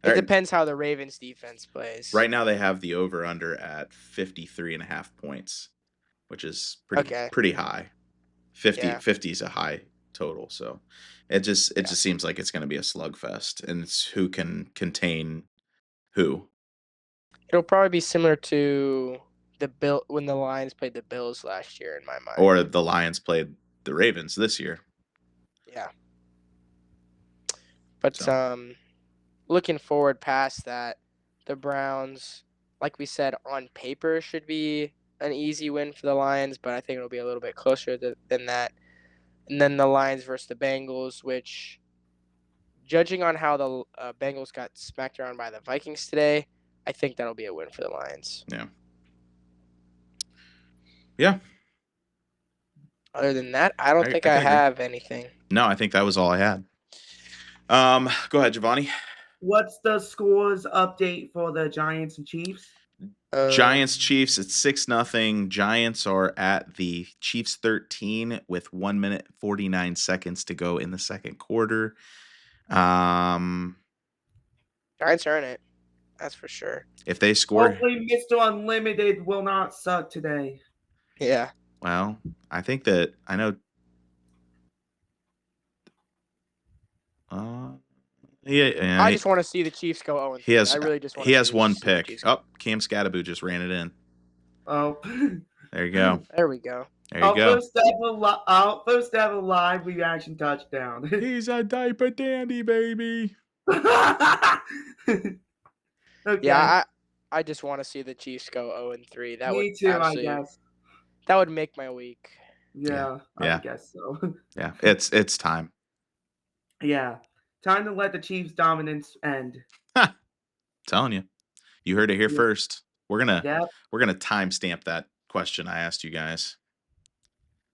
It depends how the Ravens defense plays. Right now they have the over under at 53.5 points, which is pretty high. 50 is a high total, so it just seems like it's going to be a slugfest, and it's who can contain who. It'll probably be similar to when the Lions played the Bills last year, in my mind. Or the Lions played the Ravens this year. Yeah. But looking forward past that, the Browns, like we said, on paper should be an easy win for the Lions, but I think it'll be a little bit closer than that. And then the Lions versus the Bengals, which, judging on how the Bengals got smacked around by the Vikings today, I think that'll be a win for the Lions. Yeah. Yeah. Other than that, I don't think I have anything. No, I think that was all I had. Go ahead, Giovanni. What's the scores update for the Giants and Chiefs? Giants Chiefs, it's 6-0. Giants are at the Chiefs 13 with 1 minute 49 seconds to go in the second quarter. Giants are in it. That's for sure. If they score, hopefully Mr. Unlimited will not suck today. Yeah. Well, I think that I know. Yeah. I just want to see the Chiefs go 0-3. I really just want to. He has one pick. Cam Scadaboo just ran it in. Oh. There you go. There we go. There you go. First ever live reaction touchdown. He's a diaper dandy, baby. Okay. Yeah, I just want to see the Chiefs go 0-3. Me too, I guess. That would make my week. Yeah. I guess so. Yeah, it's time. Yeah. Time to let the Chiefs' dominance end. Telling you. You heard it here first. We're gonna timestamp that question I asked you guys.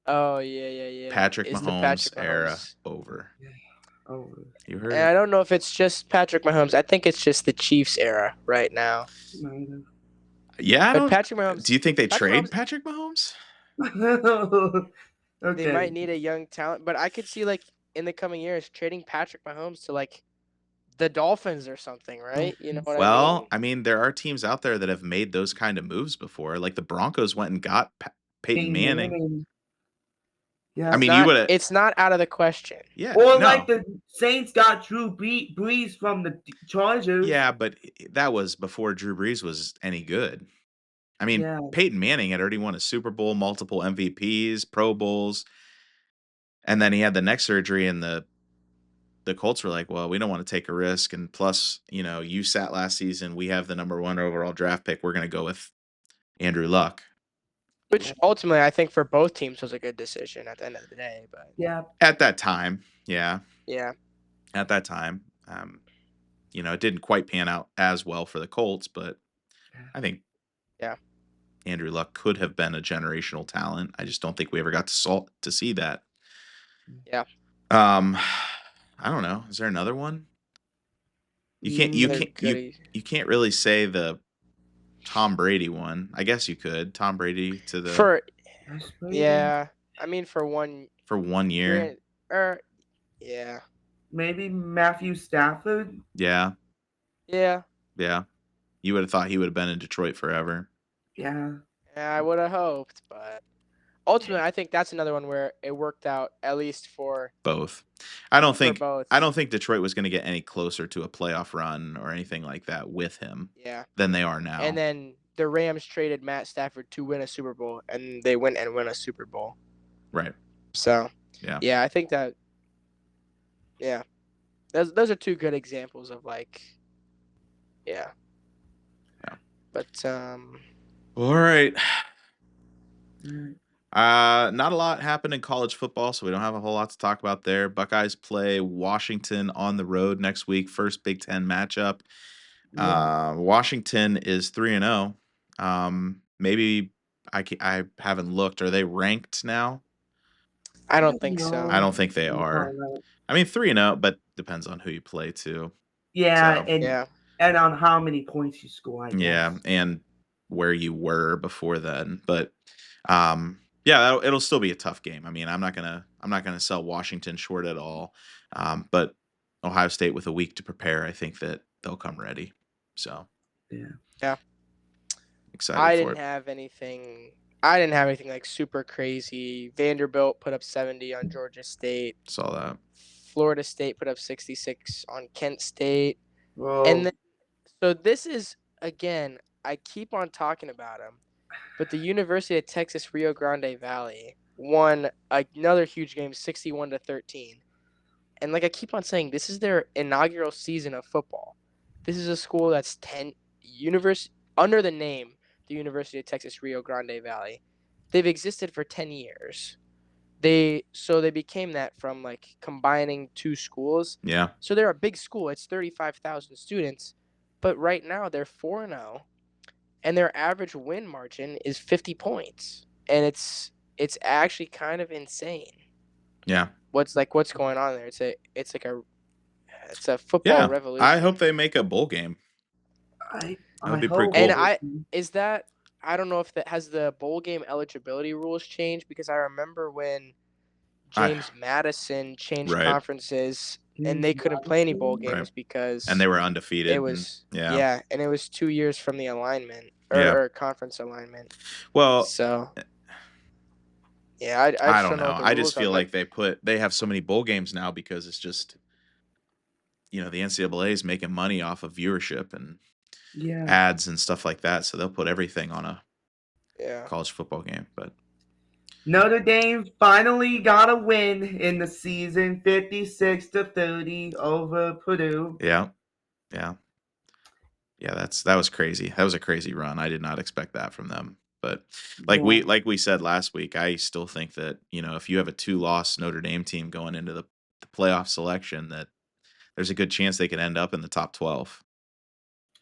Oh yeah. Patrick Mahomes era over. Yeah. Over. You heard. And I don't know if it's just Patrick Mahomes. I think it's just the Chiefs era right now. Yeah, but Patrick Mahomes. Do you think they trade Patrick Mahomes? Okay. They might need a young talent, but I could see in the coming years trading Patrick Mahomes to the Dolphins or something, right? You know what I mean? Well, I mean, there are teams out there that have made those kind of moves before. Like the Broncos went and got Peyton Manning. Yeah. I mean, it's not out of the question. Yeah. Or the Saints got Drew Brees from the Chargers. Yeah, but that was before Drew Brees was any good. I mean, Peyton Manning had already won a Super Bowl, multiple MVPs, Pro Bowls, and then he had the neck surgery, and the Colts were like, well, we don't want to take a risk, and plus, you sat last season, we have the number 1 overall draft pick, we're going to go with Andrew Luck. Which ultimately I think for both teams was a good decision at the end of the day. But Yeah. At that time, yeah, yeah, at that time, it didn't quite pan out as well for the Colts, but I think yeah. Andrew Luck could have been a generational talent. I just don't think we ever got to see that. Yeah. Um, I don't know. Is there another one? You can't. You Another can't. You goodie. you can't really say the Tom Brady one. I guess you could. Tom Brady For That's Brady. yeah, I mean for one for 1 year. grant or yeah. Maybe Matthew Stafford. Yeah, Yeah. yeah. You would have thought he would have been in Detroit forever. Yeah. Yeah, I would have hoped, but ultimately I think that's another one where it worked out at least for Both. I don't think. I both. don't think Detroit was going to get any closer to a playoff run or anything like that with him Yeah. than they are And now. then the Rams traded Matt Stafford to win a Super Bowl, and they went and win a Super Bowl. Right. So, Yeah. yeah, I think that, yeah, those are two good examples of like, yeah. Yeah. But All right. Mm. Not a lot happened in college football, so we don't have a whole lot to talk about there. Buckeyes play Washington on the road next week, first Big Ten matchup. Yeah. Washington is 3-0. Maybe I haven't looked. Are they ranked now? I I don't don't think so. I know. don't think they are. I mean 3-0, but depends on who you play too. Yeah, So Yeah. and on how many points you score, I yeah, guess. and where you were before then, but yeah, it'll still be a tough game. I mean, I'm not gonna sell Washington short at all. But Ohio State with a week to prepare, I think that they'll come ready. So Yeah. Yeah. excited I for didn't it. have anything. I didn't have anything like super crazy. Vanderbilt put up 70 on Georgia State. Saw that. Florida State put up 66 on Kent State. And Well, then, so this is, again, I keep on talking about them, but the University of Texas Rio Grande Valley won another huge game, 61-13. And like I keep on saying, this is their inaugural season of football. This is a school that's 10 under the name the University of Texas Rio Grande Valley. They've existed for 10 years. They became that from like combining two schools. Yeah. So they're a big school. It's 35,000 students, but right now they're 4-0 and their average win margin is 50 points. And it's actually kind of insane. Yeah. What's going on there? It's a football Yeah. I revolution. hope they make a bowl game. I That would I be pretty hope. And cool. I don't know if that has the bowl game eligibility rules changed because I remember when I James Madison changed right. conferences and James they couldn't play any bowl Madison. Right. games And because they were it undefeated and was yeah. and it was 2 years from the alignment Yeah. or conference alignment. Well, So yeah, I I just don't don't know know. what the I just rules are, feel but like they have so many bowl games now because it's just the NCAA is making money off of viewership and Yeah. ads and stuff like that, so they'll put everything on a yeah. college football game. But Notre Dame finally got a win in the season, 56-30 over Purdue. yeah, yeah, yeah. That was crazy. That was a crazy run. I did not expect that from them. But Yeah. like we said last week, I still think that if you have a 2-loss Notre Dame team going into the playoff selection, that there's a good chance they could end up in the top 12.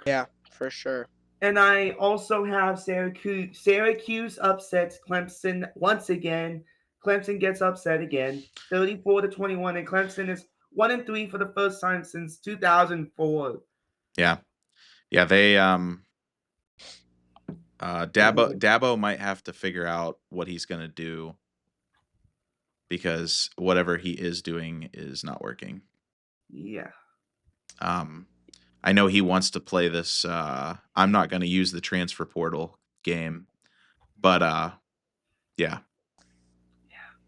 Yeah, for sure. And I also have Syracuse. Syracuse upsets Clemson once again. Clemson gets upset again, 34-21, and Clemson is 1-3 for the first time since 2004. Yeah, yeah. They Dabo might have to figure out what he's gonna do because whatever he is doing is not working. Yeah. Um, I know he wants to play this. I'm not going to use the transfer portal game, but yeah,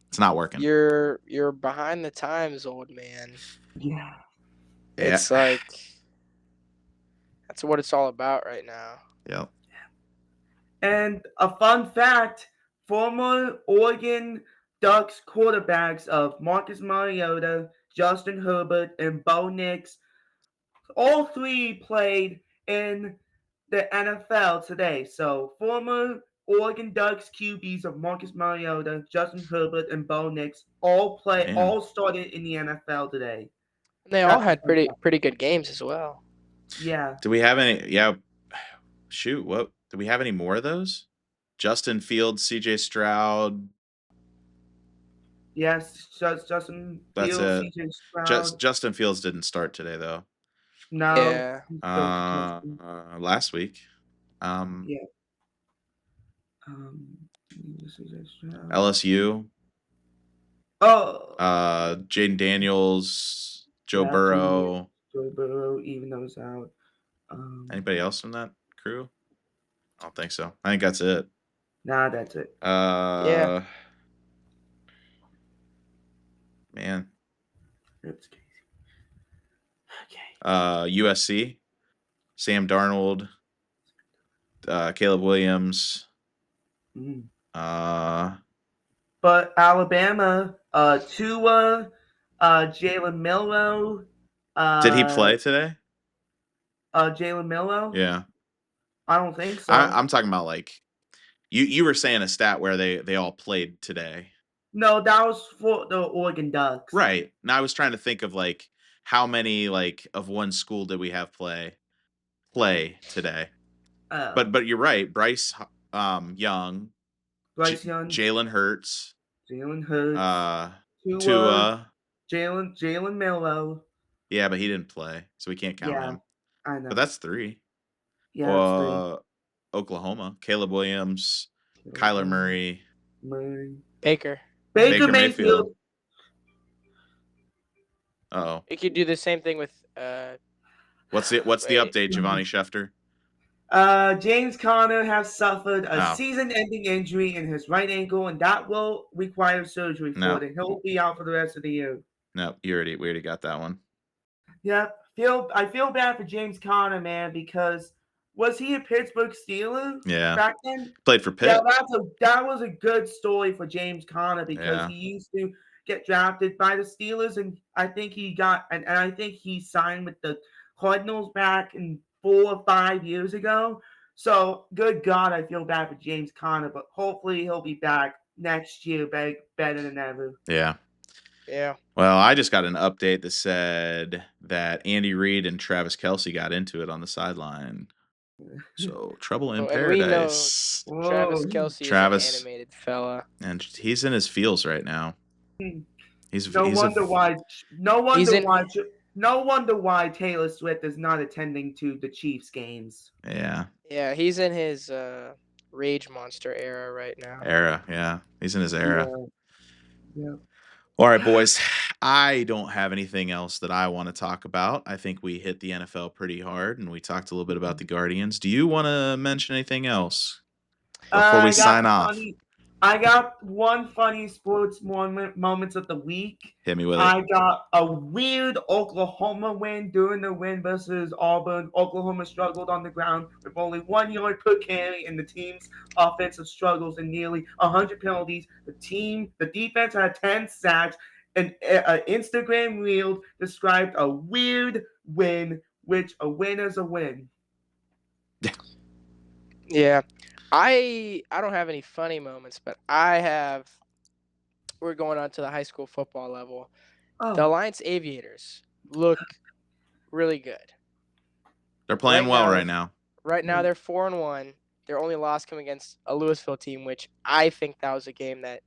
it's not working. You're behind the times, old man. Yeah. Yeah, It's like that's what it's all about right now. yeah, And a fun fact, former Oregon Ducks quarterbacks of Marcus Mariota, Justin Herbert, and Bo Nix, all three played in the NFL today. So former Oregon Ducks QBs of Marcus Mariota, Justin Herbert, and Bo Nix Man. all started in the NFL today. And they all had pretty good games as well. Yeah. Do we have any? Yeah. Shoot. What? Do we have any more of those? Justin Fields, C.J. Stroud. Yes, Justin That's Fields, it. CJ Stroud. Justin Fields didn't start today though. No, Yeah. he's still contesting. Last week. Yeah. CJ Stroud. LSU. Oh. Jaden Daniels, Joe Yeah, Burrow. Joe Burrow, even those out. Anybody else from that crew? I don't think so. I think that's it. Nah, that's it. Yeah. Man. That's crazy. Okay. USC, Sam Darnold, Caleb Williams. Mm. Uh, But Alabama, Tua, Jalen Milrow. did he play today? Jalen Milrow? Yeah. I don't think so. I'm talking about like you were saying a stat where they all played today. No, that was for the Oregon Ducks. Right. Now I was trying to think of like how many like of one school did we have play today? But you're right. Bryce Young, Bryce Young, Jalen Hurts, Tua, Jalen Milrow. Yeah, but he didn't play, so we can't count him. I know. But that's 3. Yeah, that's 3. Oklahoma, Caleb Williams, Kyler Murray, Baker Mayfield. Oh. You could do the same thing with What's the update, Giovanni Schefter? James Conner has suffered a season-ending injury in his right ankle, and that will require surgery for it. He'll be out for the rest of the year. No, we already got that one. Yep. I feel bad for James Conner, man, because was he a Pittsburgh Steeler back then? Played for Pitt. Yeah, that was a good story for James Conner because he used to get drafted by the Steelers, and I think he signed with the Cardinals back in 4 or 5 years ago. So, good God, I feel bad for James Conner, but hopefully he'll be back next year better than ever. Yeah. Yeah. Well, I just got an update that said that Andy Reid and Travis Kelce got into it on the sideline. So, trouble in paradise. We know Travis Kelce is an animated fella. And he's in his feels right now. No wonder why Taylor Swift is not attending to the Chiefs games. Yeah. Yeah, he's in his rage monster era right now. Yeah. He's in his era. Yeah. All right, boys. I don't have anything else that I want to talk about. I think we hit the NFL pretty hard, and we talked a little bit about the Guardians. Do you want to mention anything else before we sign off? I got one funny sports moments of the week. Hit me with it. I got a weird Oklahoma win during the win versus Auburn. Oklahoma struggled on the ground with only 1 yard per carry in the team's offensive struggles and nearly 100 penalties. The defense had 10 sacks. And an Instagram reel described a weird win, which a win is a win. Yeah. I don't have any funny moments, but we're going on to the high school football level. The Alliance Aviators look really good. They're playing right now. Right now they're 4-1. Their only loss coming against a Louisville team, which I think that was a game that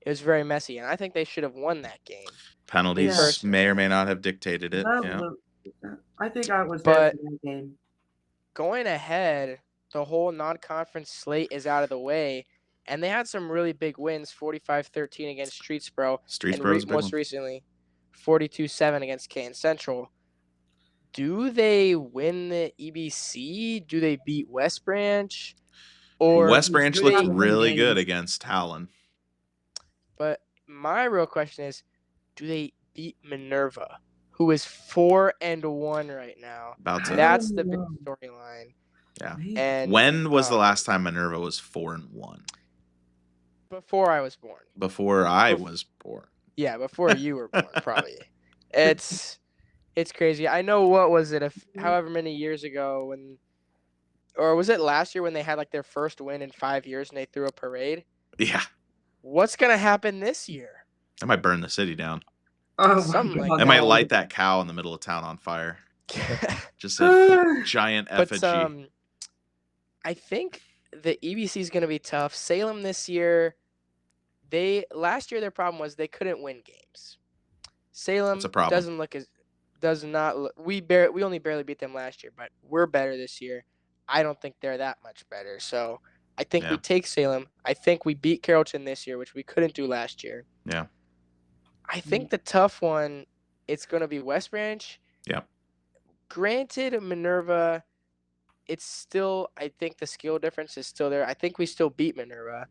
it was very messy, and I think they should have won that game. Penalties may or may not have dictated it. I think I was there for that game. Going ahead, the whole non-conference slate is out of the way, and they had some really big wins, 45-13 against Streetsboro. And most recently, 42-7 against Canton Central. Do they win the EBC? Do they beat West Branch? Or West Branch looked really good against Talon. But my real question is, do they beat Minerva, who is 4-1 right now? That's the big storyline. Yeah. And when was the last time Minerva was 4-1? Before I was born. Before I was born. Yeah, before you were born, probably. It's crazy. I know, what was it? However many years ago, when or was it last year when they had like their first win in 5 years and they threw a parade? Yeah, What's gonna happen this year? I might burn the city down. Oh Something my like God. I might that. light that cow in the middle of town on fire. Just a giant But effigy. I think the EBC is gonna be tough. Salem this year, last year their problem was they couldn't win games. Salem That's a problem. does not look, we only barely beat them last year, but we're better this year. I don't think they're that much better. So I think we Yeah. take Salem. I think we beat Carrollton this year, which we couldn't do last year. Yeah. I think the tough one, it's going to be West Branch. Yeah. Granted, Minerva, it's still, I think the skill difference is still there. I think we still beat Minerva,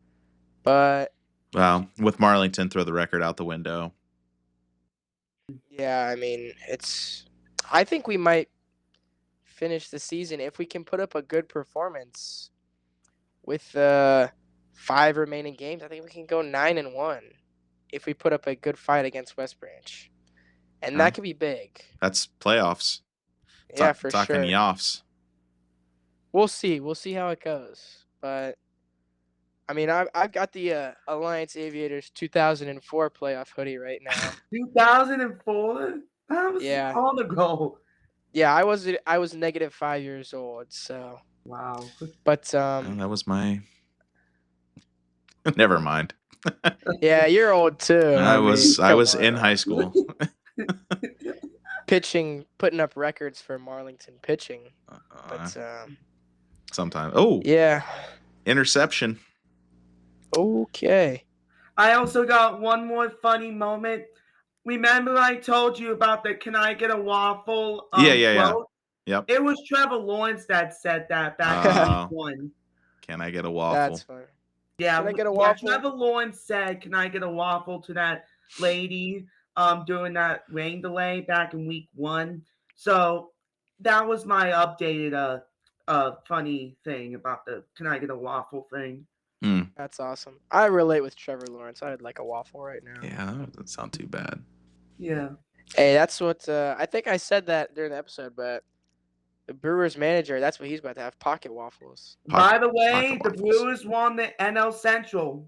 but Well, with Marlington, throw the record out the window. yeah, I mean, I think we might finish the season if we can put up a good performance with the 5 remaining games. I think we can go 9-1 if we put up a good fight against West Branch, and that could be big. That's playoffs. Yeah, for Talking sure. Yoffs. We'll see. We'll see how it goes. But I mean, I've got the Alliance Aviators 2004 playoff hoodie right now. 2004? That was long ago. Yeah, I was -5 years old, so. Wow. But that was my. Never mind. Yeah, you're old too. I was in on. high school. Putting up records for Marlington pitching. But sometimes. Oh. Yeah. Interception. Okay. I also got one more funny moment. Remember I told you about the "Can I get a waffle?" Yeah. quote? Yep. It was Trevor Lawrence that said that back in week 1. Can I get a waffle? That's funny. Yeah, Can I get a waffle? Trevor Lawrence said, "Can I get a waffle?" to that lady during that rain delay back in week 1. So that was my updated funny thing about the "Can I get a waffle?" thing. That's awesome. I relate with Trevor Lawrence. I'd like a waffle right now. Yeah, that doesn't sound too bad. Yeah. Hey, that's what I think I said that during the episode, but the Brewers manager, that's what he's about to have, pocket waffles. By the way, the Brewers won the NL Central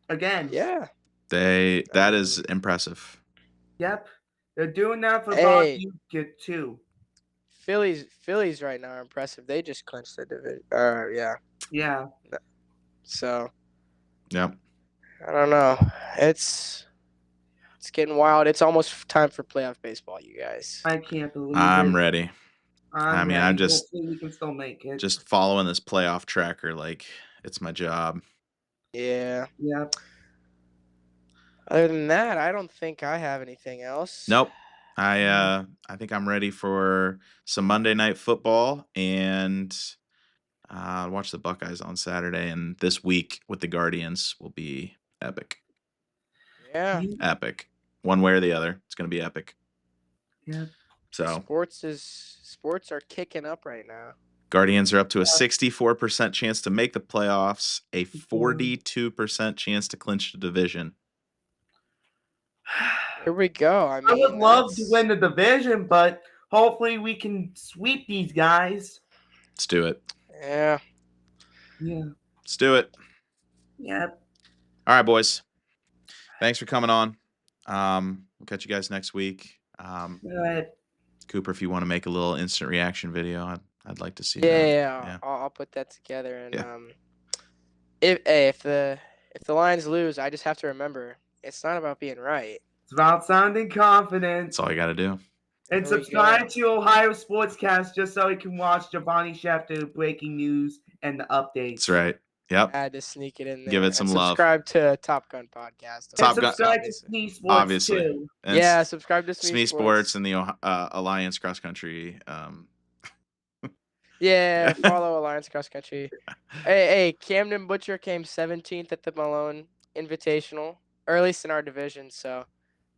again. Yeah. That is impressive. Yep. They're doing that for Bob Uecker too. Phillies right now are impressive. They just clinched the division. Yeah. Yeah. So. Yep. I don't know. It's getting wild. It's almost time for playoff baseball, you guys. I can't believe I'm it. ready. I'm just hopefully we can still make it. Just following this playoff tracker like it's my job. Yeah. Yep. Other than that, I don't think I have anything else. Nope. I think I'm ready for some Monday Night Football and watch the Buckeyes on Saturday. And this week with the Guardians will be epic. Yeah. Epic. One way or the other. It's going to be epic. Yeah. So sports are kicking up right now. Guardians are up to a 64% chance to make the playoffs, a 42% chance to clinch the division. Here we go. I would love to win the division, but hopefully we can sweep these guys. Let's do it. Yeah. Yeah. Let's do it. Yep. All right, boys. Thanks for coming on. We'll catch you guys next week. All right. Cooper, if you want to make a little instant reaction video, I'd like to see that. Yeah. I'll put that together. And if the Lions lose, I just have to remember it's not about being right. It's about sounding confident. That's all you got to do. And subscribe to Ohio Sportscast just so you can watch Giovanni Schefter breaking news and the updates. That's right. Yep. I had to sneak it in there. Give it some love. Subscribe to Top Gun Podcast. Subscribe to Smee Sports obviously. too. And subscribe to Smee Sports and the Alliance Cross Country. Yeah, follow Alliance Cross Country. Hey, Camden Butcher came 17th at the Malone Invitational, or at least in our division, so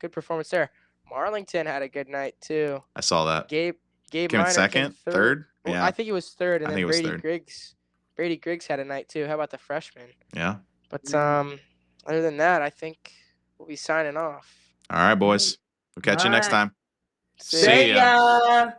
good performance there. Marlington had a good night too. I saw that. Gabe came Miner second, came third. Well, Yeah, I think he was third, and then Brady Griggs had a night too. How about the freshman? Yeah. But other than that, I think we'll be signing off. All right, boys. We'll catch you next time. See ya.